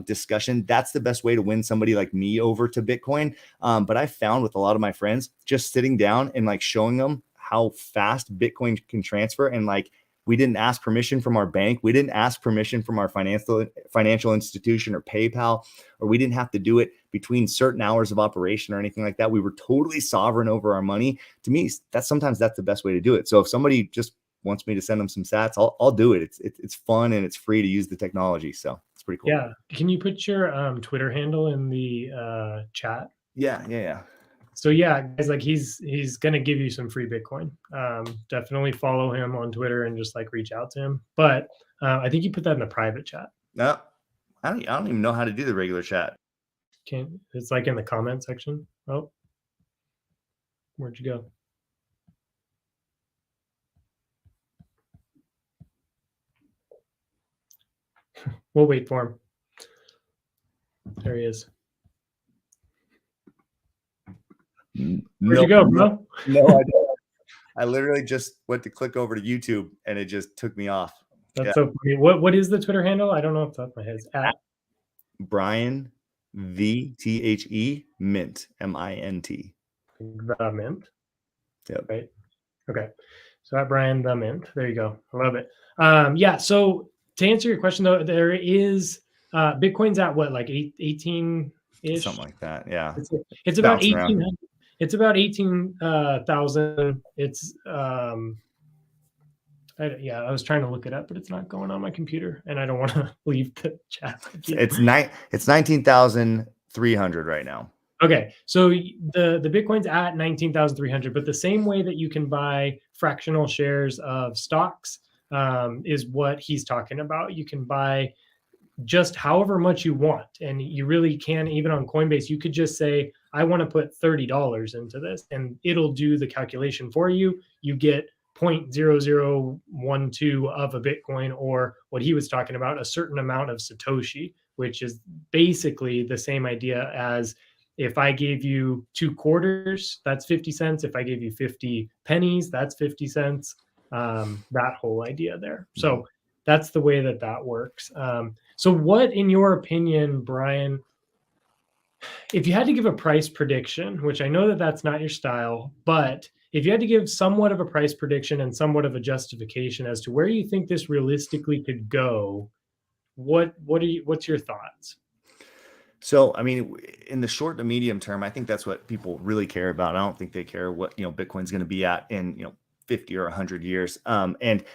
discussion. That's the best way to win somebody like me over to Bitcoin. But I found with a lot of my friends, just sitting down and like showing them how fast Bitcoin can transfer, and like, we didn't ask permission from our bank. We didn't ask permission from our financial institution or PayPal, or we didn't have to do it between certain hours of operation or anything like that. We were totally sovereign over our money. To me, that's the best way to do it. So if somebody just wants me to send them some sats, I'll do it. It's fun and it's free to use the technology. So it's pretty cool. Yeah. Can you put your Twitter handle in the chat? Yeah. So yeah, guys, like he's gonna give you some free Bitcoin. Definitely follow him on Twitter and just like reach out to him. But I think you put that in the private chat. No, I don't even know how to do the regular chat. It's like in the comment section. Oh, where'd you go? We'll wait for him. There he is. Where'd No, you go, bro? no, I don't. I literally just went to click over to YouTube and it just took me off. That's so funny. What is the Twitter handle? I don't know off the top of my head. It's at Brian VTHE Mint, MINT. the Mint. Yep. Right. Okay. So at Brian the Mint. There you go. I love it. Yeah. So to answer your question though, there is Bitcoin's at what, like 18 ish? Something like that. Yeah. It's about Bouncing around. 18. It's about 18,000. It's I was trying to look it up, but it's not going on my computer, and I don't want to leave the chat. It's 19,300 right now. Okay, so the Bitcoin's at 19,300, but the same way that you can buy fractional shares of stocks is what he's talking about. You can buy just however much you want, and you really can. Even on Coinbase, you could just say, I want to put $30 into this, and it'll do the calculation for you. You get 0.0012 of a Bitcoin, or what he was talking about, a certain amount of Satoshi, which is basically the same idea as if I gave you 2 quarters, that's 50 cents. If I gave you 50 pennies, that's 50 cents. That whole idea there. So that's the way that works. So what, in your opinion, Brian, if you had to give a price prediction, which I know that that's not your style, but if you had to give somewhat of a price prediction and somewhat of a justification as to where you think this realistically could go, what's your thoughts? So, I mean, in the short to medium term, I think that's what people really care about. I don't think they care what, Bitcoin's going to be at in, 50 or 100 years. And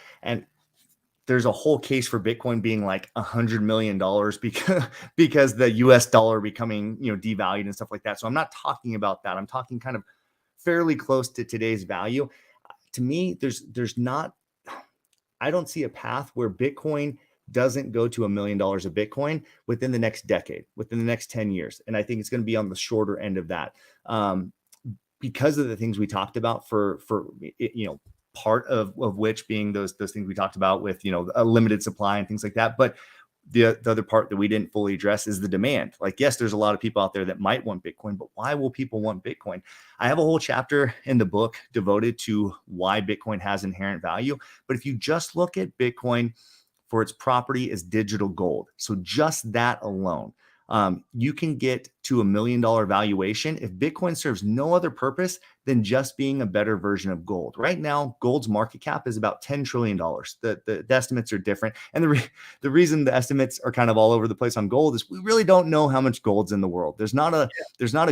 there's a whole case for Bitcoin being like $100 million because the US dollar becoming, devalued and stuff like that. So I'm not talking about that. I'm talking kind of fairly close to today's value. To me, I don't see a path where Bitcoin doesn't go to $1 million of Bitcoin within the next decade, within the next 10 years. And I think it's going to be on the shorter end of that because of the things we talked about for part of which being those things we talked about with, a limited supply and things like that. But the other part that we didn't fully address is the demand. Like, yes, there's a lot of people out there that might want Bitcoin, but why will people want Bitcoin? I have a whole chapter in the book devoted to why Bitcoin has inherent value. But if you just look at Bitcoin for its property as digital gold, so just that alone, you can get to $1 million valuation if Bitcoin serves no other purpose than just being a better version of gold. Right now, gold's market cap is about $10 trillion. The estimates are different. And the reason the estimates are kind of all over the place on gold is we really don't know how much gold's in the world. There's not a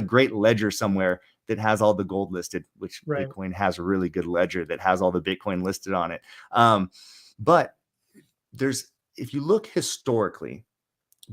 great ledger somewhere that has all the gold listed, which right. Bitcoin has a really good ledger that has all the Bitcoin listed on it. But if you look historically,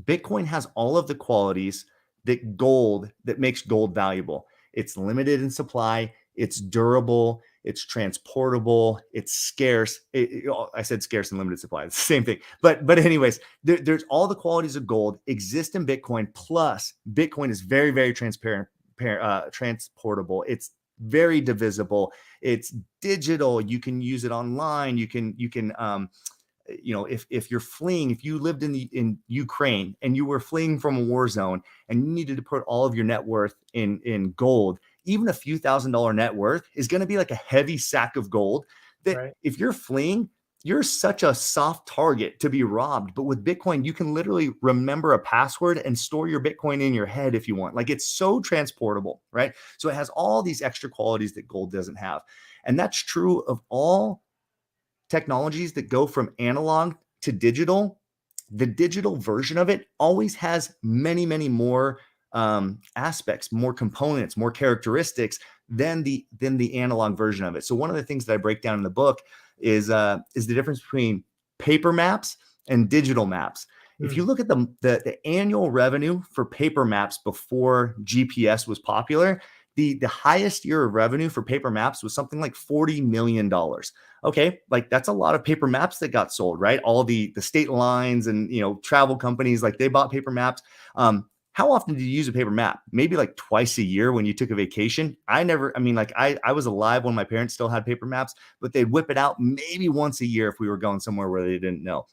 Bitcoin has all of the qualities that makes gold valuable. It's limited in supply, it's durable, it's transportable, it's scarce. I said scarce and limited supply, it's the same thing. But anyways, there's all the qualities of gold exist in Bitcoin, plus Bitcoin is very, very transportable. It's very divisible. It's digital. You can use it online. You can if you're fleeing, if you lived in Ukraine and you were fleeing from a war zone and you needed to put all of your net worth in gold, even a few $1,000 net worth is going to be like a heavy sack of gold that right. If you're fleeing, you're such a soft target to be robbed. But with Bitcoin, you can literally remember a password and store your Bitcoin in your head if you want. Like, it's so transportable, right? So it has all these extra qualities that gold doesn't have. And that's true of all technologies that go from analog to digital. The digital version of it always has many, many more aspects, more components, more characteristics than the analog version of it. So one of the things that I break down in the book is the difference between paper maps and digital maps. If you look at the annual revenue for paper maps before GPS was popular, the highest year of revenue for paper maps was something like $40 million. Okay, like that's a lot of paper maps that got sold, right? All the state lines and travel companies, like they bought paper maps. How often did you use a paper map? Maybe like twice a year when you took a vacation. I was alive when my parents still had paper maps, but they'd whip it out maybe once a year if we were going somewhere where they didn't know.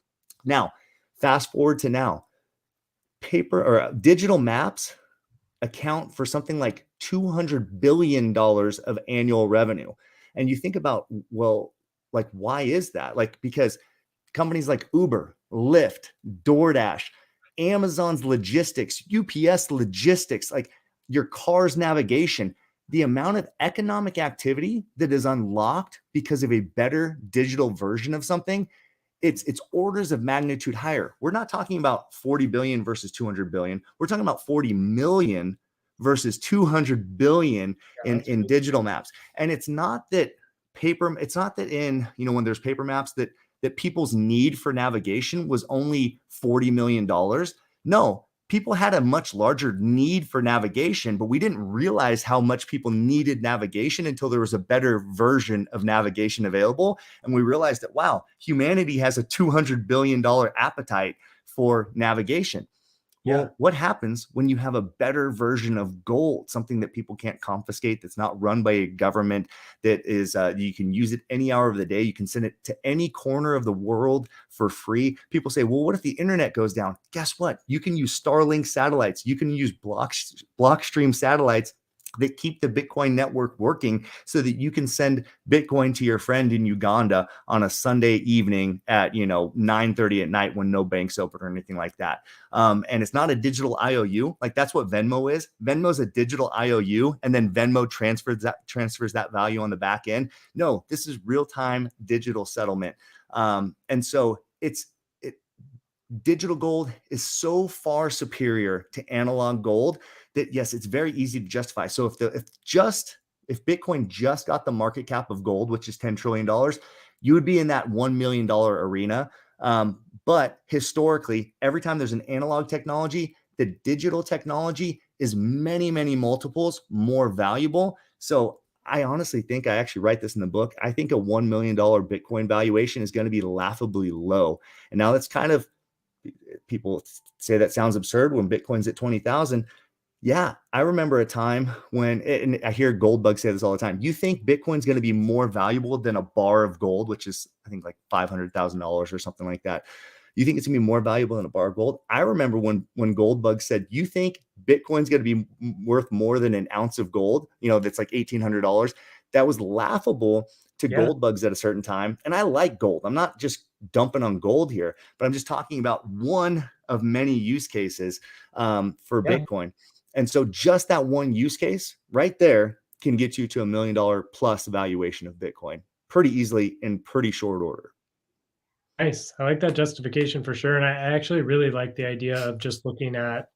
Now, Fast forward to now, paper or digital maps account for something like $200 billion of annual revenue. And you think about, well, like, why is that? Like, because companies like Uber, Lyft, DoorDash, Amazon's logistics, UPS logistics, like your car's navigation, the amount of economic activity that is unlocked because of a better digital version of something, it's orders of magnitude higher. We're not talking about 40 billion versus 200 billion. We're talking about 40 million versus 200 billion in digital maps. And it's not that it's not that in, when there's paper maps that people's need for navigation was only $40 million. No, people had a much larger need for navigation, but we didn't realize how much people needed navigation until there was a better version of navigation available. And we realized that, wow, humanity has a $200 billion appetite for navigation. Well, what happens when you have a better version of gold, something that people can't confiscate, that's not run by a government, that is, you can use it any hour of the day. You can send it to any corner of the world for free. People say, well, what if the internet goes down? Guess what? You can use Starlink satellites. You can use Blockstream satellites that keep the Bitcoin network working so that you can send Bitcoin to your friend in Uganda on a Sunday evening at 9:30 at night when no bank's open or anything like that. And it's not a digital IOU. Like, that's what Venmo is. Venmo is a digital IOU, and then Venmo transfers that value on the back end. No, this is real-time digital settlement. And so digital gold is so far superior to analog gold that, yes, it's very easy to justify. So if Bitcoin just got the market cap of gold, which is $10 trillion, you would be in that $1 million arena. But historically, every time there's an analog technology, the digital technology is many, many multiples more valuable. So I honestly think, I actually write this in the book, I think a $1 million Bitcoin valuation is going to be laughably low. And now that's kind of, people say that sounds absurd when Bitcoin's at 20,000. Yeah, I remember a time when, and I hear Goldbug say this all the time, you think Bitcoin's going to be more valuable than a bar of gold, which is, I think, like $500,000 or something like that. You think it's going to be more valuable than a bar of gold? I remember when Goldbug said, you think Bitcoin's going to be worth more than an ounce of gold, that's like $1,800. That was laughable to Goldbugs at a certain time. And I like gold. I'm not just dumping on gold here, but I'm just talking about one of many use cases for Bitcoin. And so just that one use case right there can get you to $1 million plus valuation of Bitcoin pretty easily in pretty short order. Nice. I like that justification for sure. And I actually really like the idea of just looking at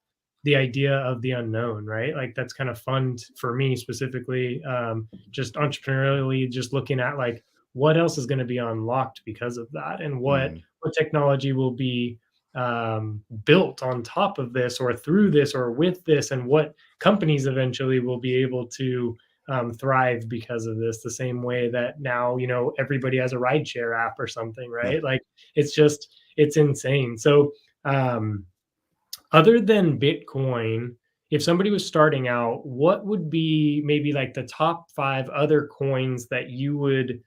the idea of the unknown, right? Like, that's kind of fun for me specifically, just entrepreneurially, just looking at like what else is going to be unlocked because of that, and what technology will be built on top of this or through this or with this, and what companies eventually will be able to thrive because of this, the same way that now everybody has a rideshare app or something, right? Like, it's insane. So other than Bitcoin, if somebody was starting out, what would be maybe like the top 5 other coins that you would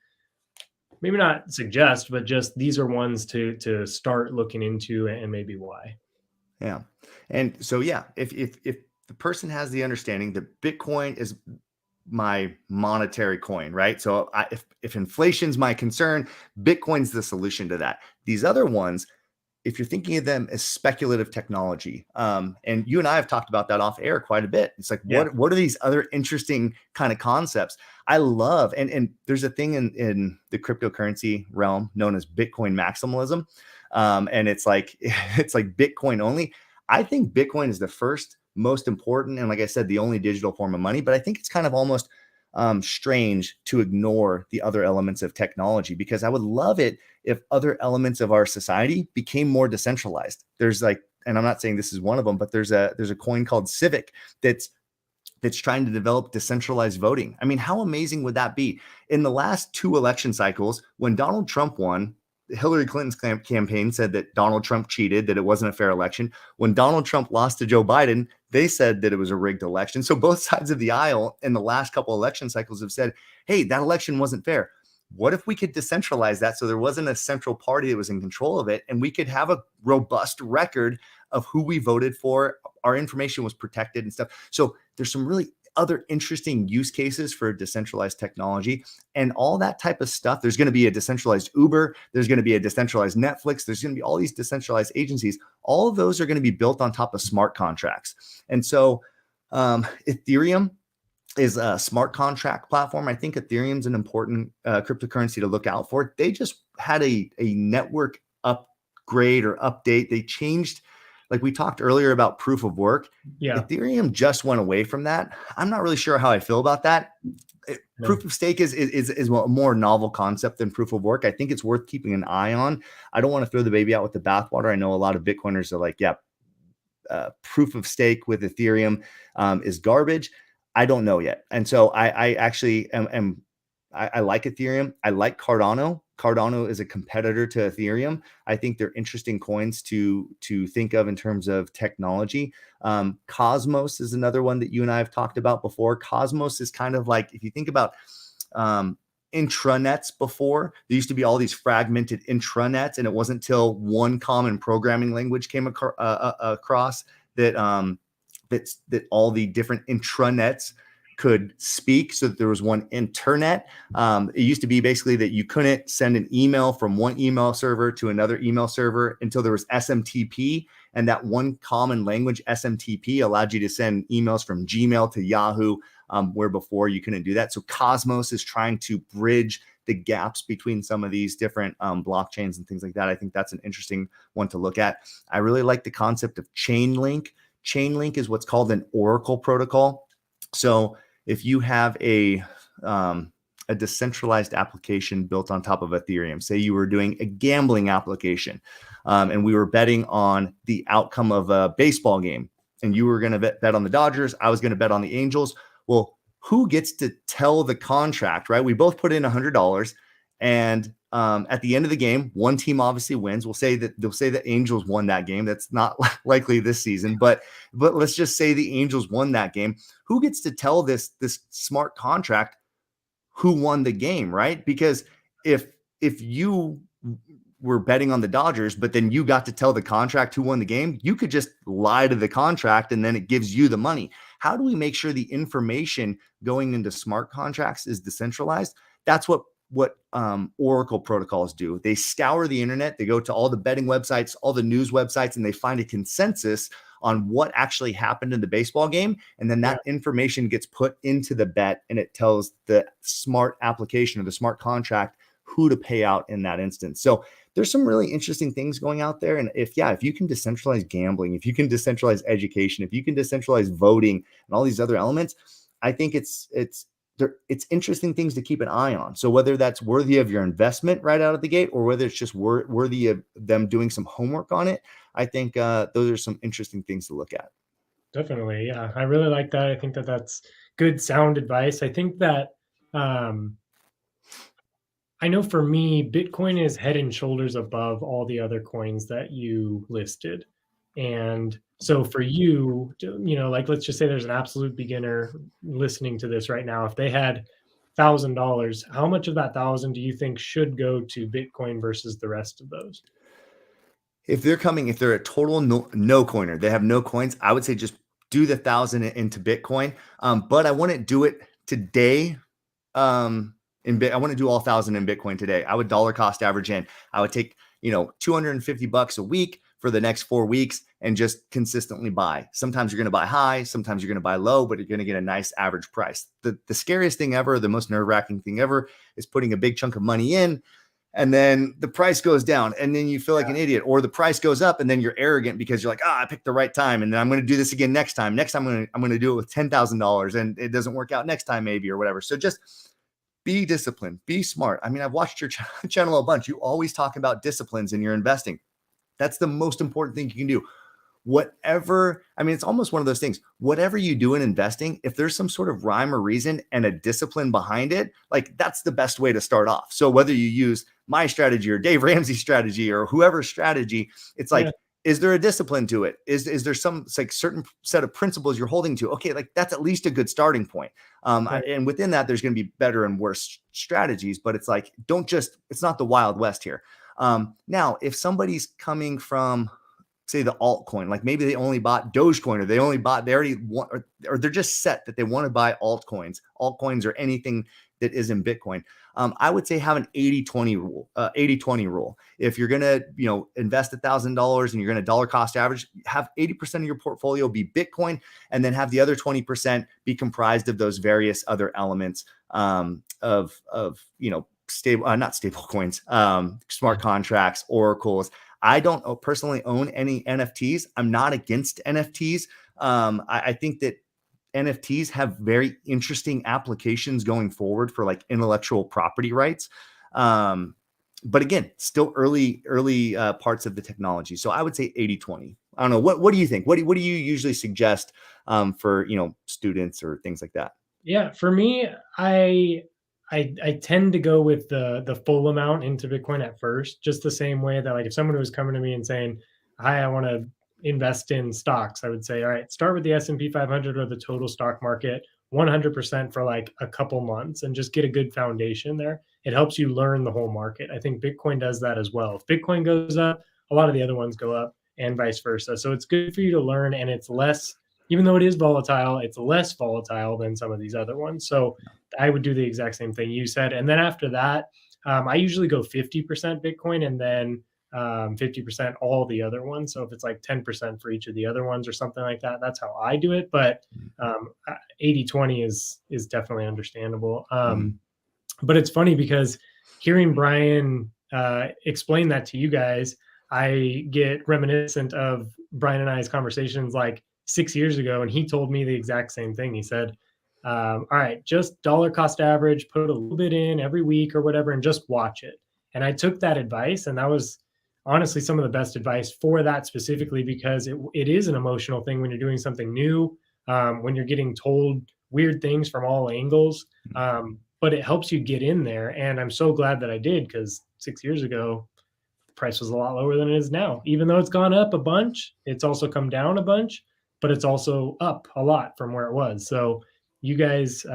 maybe not suggest, but just these are ones to start looking into, and maybe why? Yeah. And so, if the person has the understanding that Bitcoin is my monetary coin, right? So if inflation's my concern, Bitcoin's the solution to that. These other ones, if you're thinking of them as speculative technology, and you and I have talked about that off air quite a bit. It's like, what are these other interesting kind of concepts? I love, and there's a thing in the cryptocurrency realm known as Bitcoin maximalism. And it's like Bitcoin only. I think Bitcoin is the first, most important, and like I said, the only digital form of money, but I think it's kind of almost strange to ignore the other elements of technology, because I would love it if other elements of our society became more decentralized. There's like, and I'm not saying this is one of them, but there's a coin called Civic that's trying to develop decentralized voting. I mean, how amazing would that be? In the last 2 election cycles, when Donald Trump won, Hillary Clinton's campaign said that Donald Trump cheated, that it wasn't a fair election. When Donald Trump lost to Joe Biden, they said that it was a rigged election. So both sides of the aisle in the last couple election cycles have said, hey, that election wasn't fair. what if we could decentralize that so there wasn't a central party that was in control of it, and we could have a robust record of who we voted for, our information was protected and stuff. So there's some really other interesting use cases for decentralized technology and all that type of stuff. There's going to be a decentralized Uber. There's going to be a decentralized Netflix. There's going to be all these decentralized agencies. All of those are going to be built on top of smart contracts. And so Ethereum is a smart contract platform. I think Ethereum's an important cryptocurrency to look out for. They just had a network upgrade or update. They changed, like we talked earlier about proof of work. Yeah. Ethereum just went away from that. I'm not really sure how I feel about that. No. Proof of stake is a more novel concept than proof of work. I think it's worth keeping an eye on. I don't want to throw the baby out with the bathwater. I know a lot of Bitcoiners are like, yeah, proof of stake with Ethereum is garbage. I don't know yet. And so I actually I like Ethereum. I like Cardano. Cardano is a competitor to Ethereum. I think they're interesting coins to think of in terms of technology. Cosmos is another one that you and I have talked about before. Cosmos is kind of like, if you think about intranets before, there used to be all these fragmented intranets, and it wasn't until one common programming language came across that that all the different intranets could speak, so that there was one internet. It used to be basically that you couldn't send an email from one email server to another email server until there was SMTP, and that one common language, SMTP, allowed you to send emails from Gmail to Yahoo, where before you couldn't do that. So Cosmos is trying to bridge the gaps between some of these different blockchains and things like that. I think that's an interesting one to look at. I really like the concept of Chainlink. Chainlink is what's called an Oracle protocol. So if you have a decentralized application built on top of Ethereum, say you were doing a gambling application, and we were betting on the outcome of a baseball game, and you were going to bet on the Dodgers, I was going to bet on the Angels. Well, who gets to tell the contract, right? We both put in $100, and at the end of the game, one team obviously wins. They'll say that Angels won that game. That's not likely this season, but let's just say the Angels won that game. Who gets to tell this smart contract who won the game, right? Because if you were betting on the Dodgers, but then you got to tell the contract who won the game, you could just lie to the contract and then it gives you the money. How do we make sure the information going into smart contracts is decentralized? That's what Oracle protocols do. They scour the internet, they go to all the betting websites, all the news websites, and they find a consensus on what actually happened in the baseball game. And then that information gets put into the bet, and it tells the smart application or the smart contract who to pay out in that instance. So there's some really interesting things going out there. And if you can decentralize gambling, if you can decentralize education, if you can decentralize voting and all these other elements, I think it's interesting things to keep an eye on. So whether that's worthy of your investment right out of the gate, or whether it's just worthy of them doing some homework on it, I think those are some interesting things to look at. Definitely. Yeah. I really like that. I think that that's good, sound advice. I think that, I know for me, Bitcoin is head and shoulders above all the other coins that you listed. And so for you, like, let's just say there's an absolute beginner listening to this right now. If they had $1,000, how much of that 1,000 do you think should go to Bitcoin versus the rest of those? If they're a total no coiner, they have no coins, I would say just do the 1,000 into Bitcoin. But I wouldn't do it today. I want to do all 1,000 in Bitcoin today. I would dollar cost average in. I would take, $250 a week for the next 4 weeks and just consistently buy. Sometimes you're going to buy high, sometimes you're going to buy low, but you're going to get a nice average price. The scariest thing ever, the most nerve-wracking thing ever, is putting a big chunk of money in, and then the price goes down, and then you feel like an idiot, or the price goes up, and then you're arrogant because you're like, I picked the right time, and then I'm going to do this again next time. Next time I'm going to do it with $10,000, and it doesn't work out next time maybe, or whatever. So just be disciplined, be smart. I mean, I've watched your channel a bunch. You always talk about disciplines in your investing. That's the most important thing you can do. It's almost one of those things. Whatever you do in investing, if there's some sort of rhyme or reason and a discipline behind it, like, that's the best way to start off. So whether you use my strategy or Dave Ramsey's strategy or whoever's strategy, it's like, is there a discipline to it? Is there some like certain set of principles you're holding to? Okay, like that's at least a good starting point. Right. And within that, there's going to be better and worse strategies, but it's like, it's not the Wild West here. Now, if somebody's coming from, say, the altcoin, like maybe they only bought Dogecoin, or they already want, or they're just set that they want to buy altcoins or anything that isn't Bitcoin. I would say have an 80-20 rule, 80-20 rule. If you're going to, invest $1,000 and you're going to dollar cost average, have 80% of your portfolio be Bitcoin, and then have the other 20% be comprised of those various other elements of stable, not stable coins, smart contracts, oracles. I don't personally own any NFTs. I'm not against NFTs. I think that NFTs have very interesting applications going forward for like intellectual property rights. But again, still early parts of the technology. So I would say 80-20. I don't know. What do you think? What do you usually suggest for, students or things like that? Yeah, for me, I tend to go with the full amount into Bitcoin at first, just the same way that, like, if someone was coming to me and saying, "Hi, I want to invest in stocks," I would say, "All right, start with the S&P 500 or the total stock market, 100% for like a couple months, and just get a good foundation there." It helps you learn the whole market. I think Bitcoin does that as well. If Bitcoin goes up, a lot of the other ones go up, and vice versa. So it's good for you to learn, and it's less, even though it is volatile, it's less volatile than some of these other ones. So I would do the exact same thing you said. And then after that, I usually go 50% Bitcoin, and then 50% all the other ones. So if it's like 10% for each of the other ones or something like that, that's how I do it. But 80-20 is definitely understandable. But it's funny because hearing Brian explain that to you guys, I get reminiscent of Brian and I's conversations like 6 years ago, and he told me the exact same thing. He said, "All right, just dollar cost average, put a little bit in every week or whatever, and just watch it." And I took that advice, and that was honestly some of the best advice for that specifically, because it is an emotional thing when you're doing something new, when you're getting told weird things from all angles. But it helps you get in there. And I'm so glad that I did, because 6 years ago, the price was a lot lower than it is now. Even though it's gone up a bunch, it's also come down a bunch, but it's also up a lot from where it was. So you guys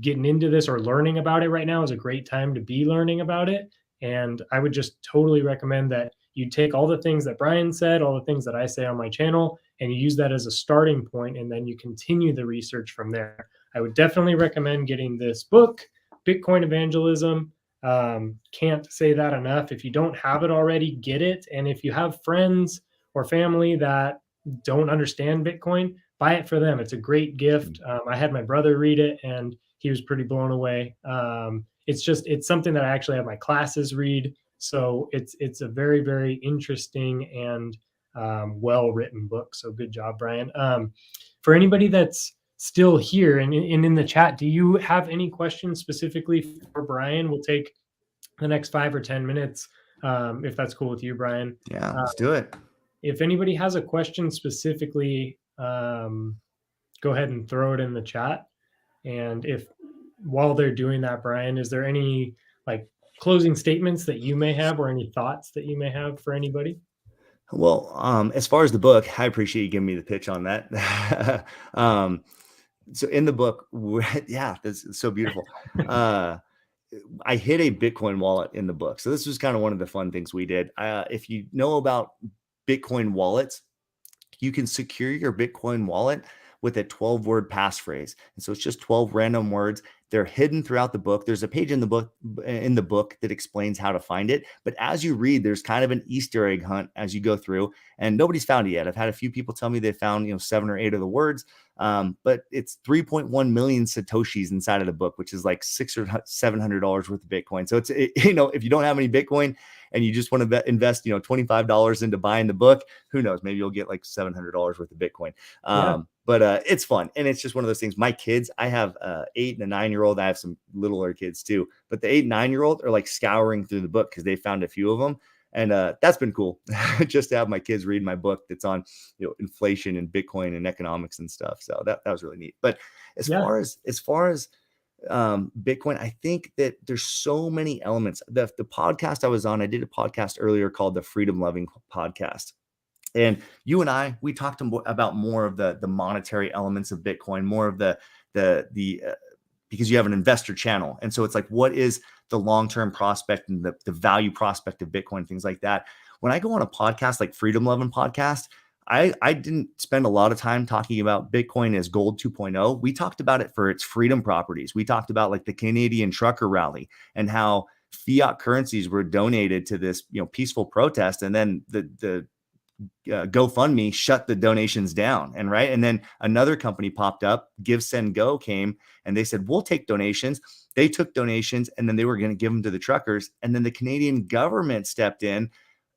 getting into this or learning about it right now is a great time to be learning about it. And I would just totally recommend that you take all the things that Brian said, all the things that I say on my channel, and you use that as a starting point, and then you continue the research from there. I would definitely recommend getting this book, Bitcoin Evangelism. Can't say that enough. If you don't have it already, get it. And if you have friends or family that don't understand Bitcoin, buy it for them. It's a great gift. I had my brother read it, and he was pretty blown away. It's something that I actually have my classes read. So it's a very, very interesting and well written book. So good job, Brian. For anybody that's still here and in the chat, do you have any questions specifically for Brian? We'll take the next 5 or 10 minutes, if that's cool with you, Brian. Yeah, let's do it. If anybody has a question specifically, go ahead and throw it in the chat. And if while they're doing that, Brian, is there any like closing statements that you may have, or any thoughts that you may have for anybody? Well, as far as the book, I appreciate you giving me the pitch on that. So in the book, yeah, that's so beautiful. I hid a Bitcoin wallet in the book. So this was kind of one of the fun things we did. If you know about Bitcoin wallets, you can secure your Bitcoin wallet with a 12-word passphrase. And so it's just 12 random words. They're hidden throughout the book. There's a page in the book that explains how to find it. But as you read, there's kind of an Easter egg hunt as you go through, and nobody's found it yet. I've had a few people tell me they found, 7 or 8 of the words. But it's 3.1 million Satoshis inside of the book, which is like $600 or $700 worth of Bitcoin. So if you don't have any Bitcoin and you just want to invest, $25 into buying the book, who knows, maybe you'll get like $700 worth of Bitcoin. But it's fun. And it's just one of those things. My kids, I have 8 and a 9-year-old. I have some littler kids too, but the 8 and 9-year-old are like scouring through the book because they found a few of them. And that's been cool just to have my kids read my book that's on, inflation and Bitcoin and economics and stuff. So that was really neat. But as far as Bitcoin, I think that there's so many elements. The podcast I was on, I did a podcast earlier called the Freedom Loving Podcast. And you and I, we talked about more of the monetary elements of Bitcoin, more of the because you have an investor channel. And so it's like, what is the long-term prospect and the value prospect of Bitcoin, things like that. When I go on a podcast like Freedom Loving Podcast, I didn't spend a lot of time talking about Bitcoin as gold 2.0. We talked about it for its freedom properties. We talked about like the Canadian trucker rally and how fiat currencies were donated to this, peaceful protest. And then the GoFundMe shut the donations down. And then another company popped up, Give, Send, Go came, and they said, we'll take donations. They took donations, and then they were going to give them to the truckers. And then the Canadian government stepped in.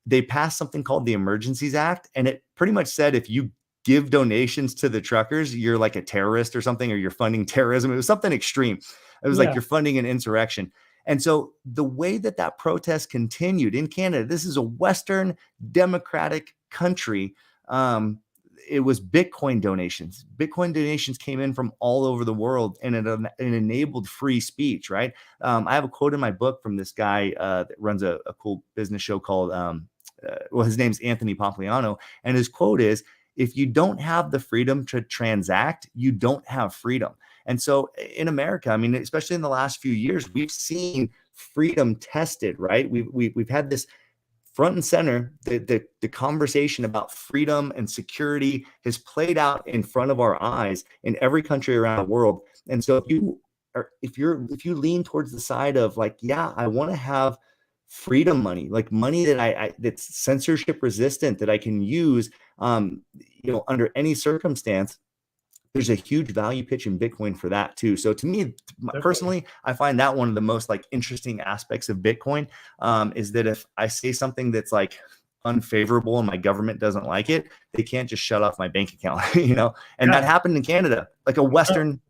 They passed something called the Emergencies Act. And it pretty much said, if you give donations to the truckers, you're like a terrorist or something, or you're funding terrorism. It was something extreme. It was like you're funding an insurrection. And so the way that protest continued in Canada, this is a Western democratic country. It was Bitcoin donations. Bitcoin donations came in from all over the world, and it enabled free speech, right? I have a quote in my book from this guy that runs a cool business show called, his name's Anthony Pompliano. And his quote is, if you don't have the freedom to transact, you don't have freedom. And so in America, I mean, especially in the last few years, we've seen freedom tested, right? We've had this front and center. The conversation about freedom and security has played out in front of our eyes in every country around the world. And so if you lean towards the side of like, yeah, I want to have freedom money, like money that that's censorship resistant, that I can use, under any circumstance, there's a huge value pitch in Bitcoin for that too. So to me, personally, I find that one of the most like interesting aspects of Bitcoin, is that if I say something that's like unfavorable and my government doesn't like it, they can't just shut off my bank account, and that happened in Canada, like a Western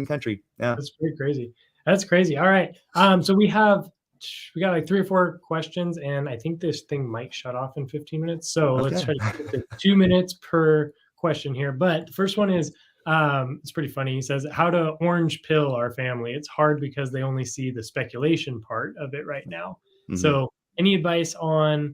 country. Yeah. That's pretty crazy. That's crazy. All right. So we got like 3 or 4 questions, and I think this thing might shut off in 15 minutes. So let's try to keep it 2 minutes per question here. But the first one is, it's pretty funny. He says, how to orange pill our family. It's hard because they only see the speculation part of it right now. Mm-hmm. So any advice on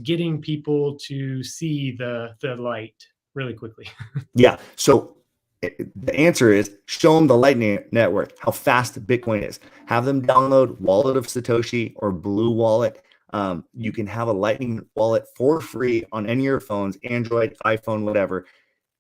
getting people to see the light really quickly? Yeah. So the answer is show them the Lightning Network, how fast Bitcoin is. Have them download Wallet of Satoshi or Blue Wallet. You can have a Lightning wallet for free on any of your phones, Android, iPhone, whatever.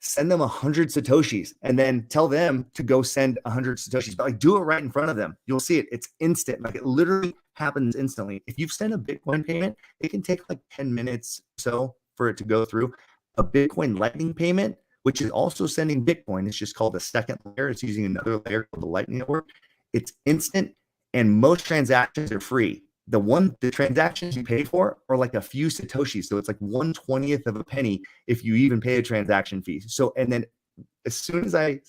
Send them 100 Satoshis and then tell them to go send 100 Satoshis. But like, do it right in front of them. You'll see it. It's instant. Like, it literally happens instantly. If you've sent a Bitcoin payment, it can take like 10 minutes or so for it to go through. A Bitcoin Lightning payment, which is also sending Bitcoin, it's just called a second layer. It's using another layer called the Lightning Network. It's instant, and most transactions are free. The transactions you pay for are like a few Satoshis. So it's like 1/20th of a penny if you even pay a transaction fee. So, and then as soon as I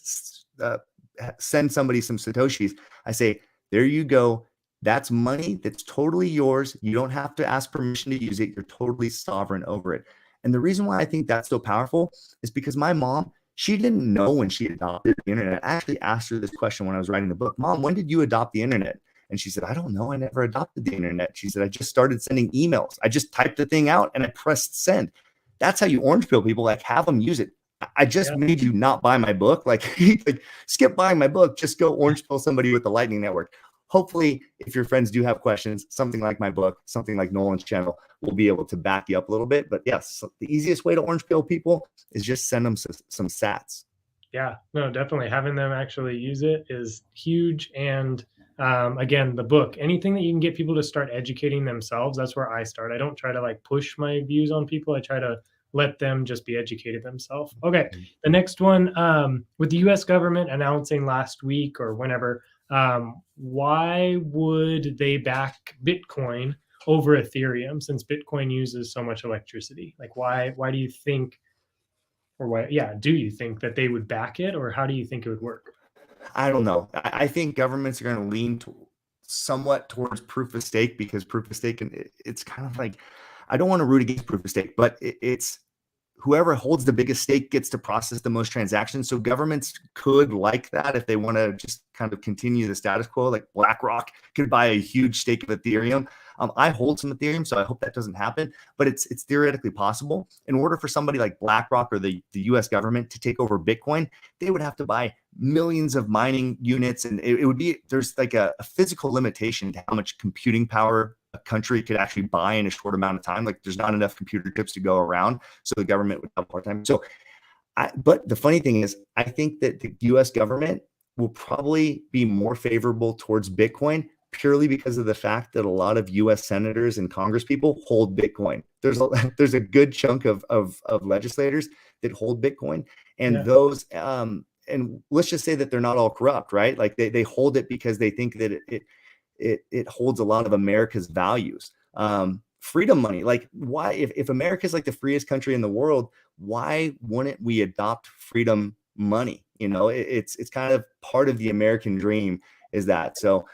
send somebody some Satoshis, I say, there you go. That's money that's totally yours. You don't have to ask permission to use it. You're totally sovereign over it. And the reason why I think that's so powerful is because my mom, she didn't know when she adopted the internet. I actually asked her this question when I was writing the book. Mom, when did you adopt the internet? And she said, I don't know. I never adopted the internet. She said, I just started sending emails. I just typed the thing out and I pressed send. That's how you orange pill people, like have them use it. I just made you not buy my book. Like skip buying my book, just go orange pill somebody with the Lightning Network. Hopefully, if your friends do have questions, something like my book, something like Nolan's channel will be able to back you up a little bit. But yes, the easiest way to orange pill people is just send them some sats. Yeah, no, definitely. Having them actually use it is huge. And again, the book, anything that you can get people to start educating themselves, that's where I start. I don't try to like push my views on people. I try to let them just be educated themselves. Okay, the next one, with the US government announcing last week or whenever, why would they back Bitcoin over Ethereum, since Bitcoin uses so much electricity? Like, why do you think, or why, do you think that they would back it, or how do you think it would work? I don't know. I think governments are going to lean somewhat towards proof of stake, because proof of stake, and it's kind of like, I don't want to root against proof of stake, but it's whoever holds the biggest stake gets to process the most transactions. So governments could like that if they want to just kind of continue the status quo. Like BlackRock could buy a huge stake of Ethereum. I hold some Ethereum, so I hope that doesn't happen, but it's theoretically possible. In order for somebody like BlackRock or the US government to take over Bitcoin, they would have to buy millions of mining units, and it would be, there's like a physical limitation to how much computing power a country could actually buy in a short amount of time. Like there's not enough computer chips to go around, so the government would have a hard time. So but the funny thing is, I think that the US government will probably be more favorable towards Bitcoin purely because of the fact that a lot of US senators and Congress people hold Bitcoin. There's a good chunk of legislators that hold Bitcoin, and Yeah. those and let's just say that they're not all corrupt, right? Like they hold it because they think that it holds a lot of America's values. Freedom money, like why, if America's like the freest country in the world, why wouldn't we adopt freedom money? It's kind of part of the American dream is that. So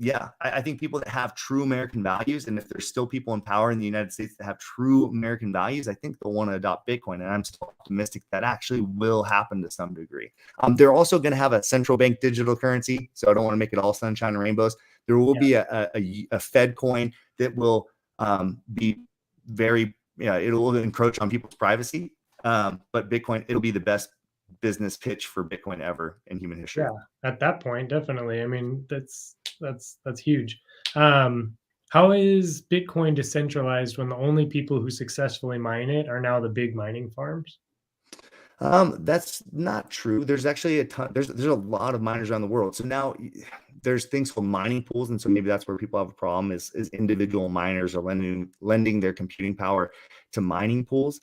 yeah, I think people that have true American values, and if there's still people in power in the United States that have true American values, I think they'll want to adopt Bitcoin. And I'm still optimistic that actually will happen to some degree. They're also going to have a central bank digital currency. So I don't want to make it all sunshine and rainbows. There will be a Fed coin that will be very, it'll encroach on people's privacy. But Bitcoin, it'll be the best business pitch for Bitcoin ever in human history. Yeah, at that point, definitely. I mean, that's huge. How is Bitcoin decentralized when the only people who successfully mine it are now the big mining farms? That's not true. There's actually a ton. There's a lot of miners around the world. So now there's things called mining pools, and so maybe that's where people have a problem is individual miners are lending their computing power to mining pools.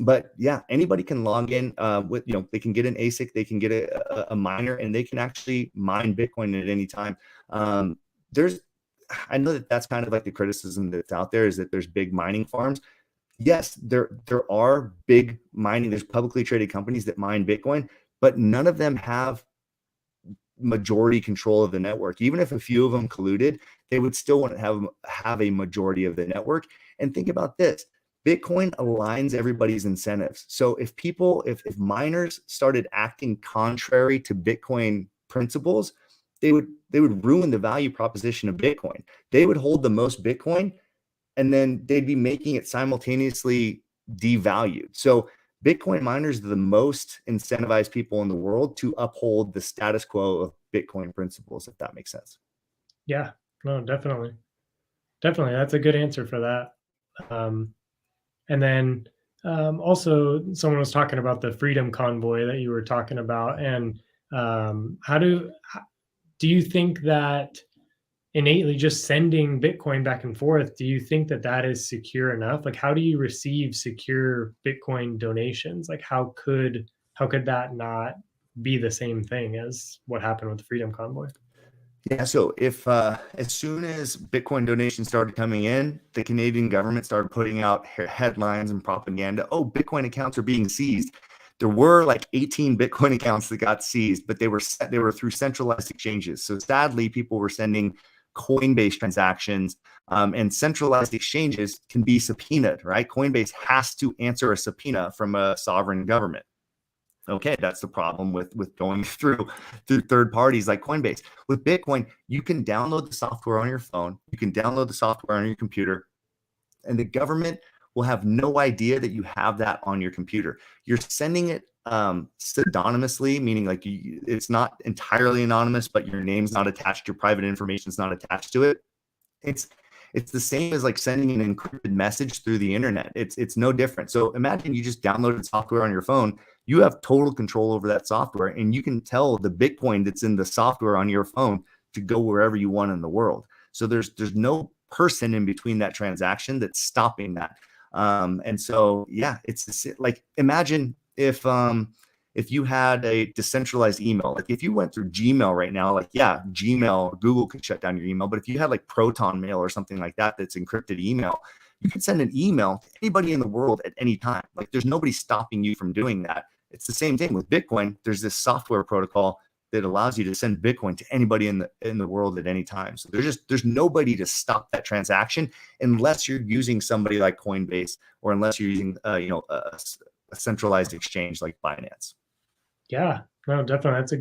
But yeah, anybody can log in with, they can get an ASIC, they can get a miner, and they can actually mine Bitcoin at any time. I know that that's kind of like the criticism that's out there is that there's big mining farms. Yes, there are big mining. There's publicly traded companies that mine Bitcoin, but none of them have majority control of the network. Even if a few of them colluded, they would still want to have a majority of the network. And think about this. Bitcoin aligns everybody's incentives. So if miners started acting contrary to Bitcoin principles, they would ruin the value proposition of Bitcoin. They would hold the most Bitcoin, and then they'd be making it simultaneously devalued. So Bitcoin miners are the most incentivized people in the world to uphold the status quo of Bitcoin principles, if that makes sense. Yeah, no, definitely. Definitely. That's a good answer for that. And then also, someone was talking about the Freedom Convoy that you were talking about. And how do you think that innately just sending Bitcoin back and forth, do you think that that is secure enough? Like, how do you receive secure Bitcoin donations? Like, how could that not be the same thing as what happened with the Freedom Convoy? Yeah, so if as soon as Bitcoin donations started coming in, the Canadian government started putting out headlines and propaganda. Oh, Bitcoin accounts are being seized. There were like 18 Bitcoin accounts that got seized, but they were through centralized exchanges. So sadly, people were sending Coinbase transactions, and centralized exchanges can be subpoenaed, right? Coinbase has to answer a subpoena from a sovereign government. Okay, that's the problem with going through third parties like Coinbase. With Bitcoin, you can download the software on your phone, you can download the software on your computer, and the government will have no idea that you have that on your computer. You're sending it pseudonymously, meaning like it's not entirely anonymous, but your name's not attached, your private information is not attached to it. It's the same as like sending an encrypted message through the internet. It's no different. So imagine you just downloaded software on your phone. You have total control over that software, and you can tell the Bitcoin that's in the software on your phone to go wherever you want in the world. So there's no person in between that transaction that's stopping that. And so, yeah, it's like, imagine if you had a decentralized email, like if you went through Gmail right now, like, yeah, Gmail, Google could shut down your email. But if you had like Proton Mail or something like that, that's encrypted email, you could send an email to anybody in the world at any time. Like there's nobody stopping you from doing that. It's the same thing with Bitcoin. There's this software protocol that allows you to send Bitcoin to anybody in the world at any time. So there's nobody to stop that transaction unless you're using somebody like Coinbase, or unless you're using a centralized exchange like Binance. Yeah, no, definitely. That's a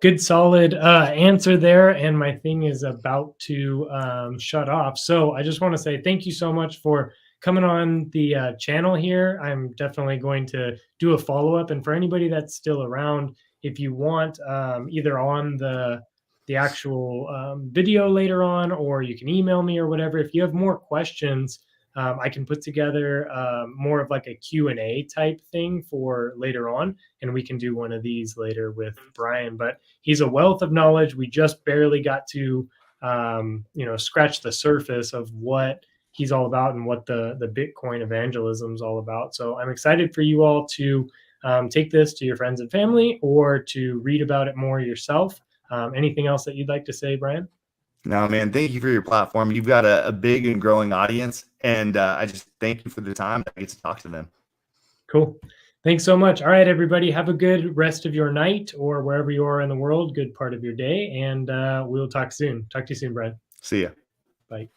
good solid answer there. And my thing is about to shut off. So I just want to say thank you so much for coming on the channel here. I'm definitely going to do a follow-up. And for anybody that's still around, if you want either on the actual video later on, or you can email me or whatever, if you have more questions, I can put together more of like a Q&A type thing for later on, and we can do one of these later with Brian. But he's a wealth of knowledge. We just barely got to scratch the surface of what he's all about and what the Bitcoin evangelism is all about. So I'm excited for you all to take this to your friends and family, or to read about it more yourself. Anything else that you'd like to say, Brian? No, man, thank you for your platform. You've got a big and growing audience, and I just thank you for the time I get to talk to them. Cool. Thanks so much. All right, everybody, have a good rest of your night, or wherever you are in the world, good part of your day, and we'll talk soon. Talk to you soon, Brian. See ya. Bye.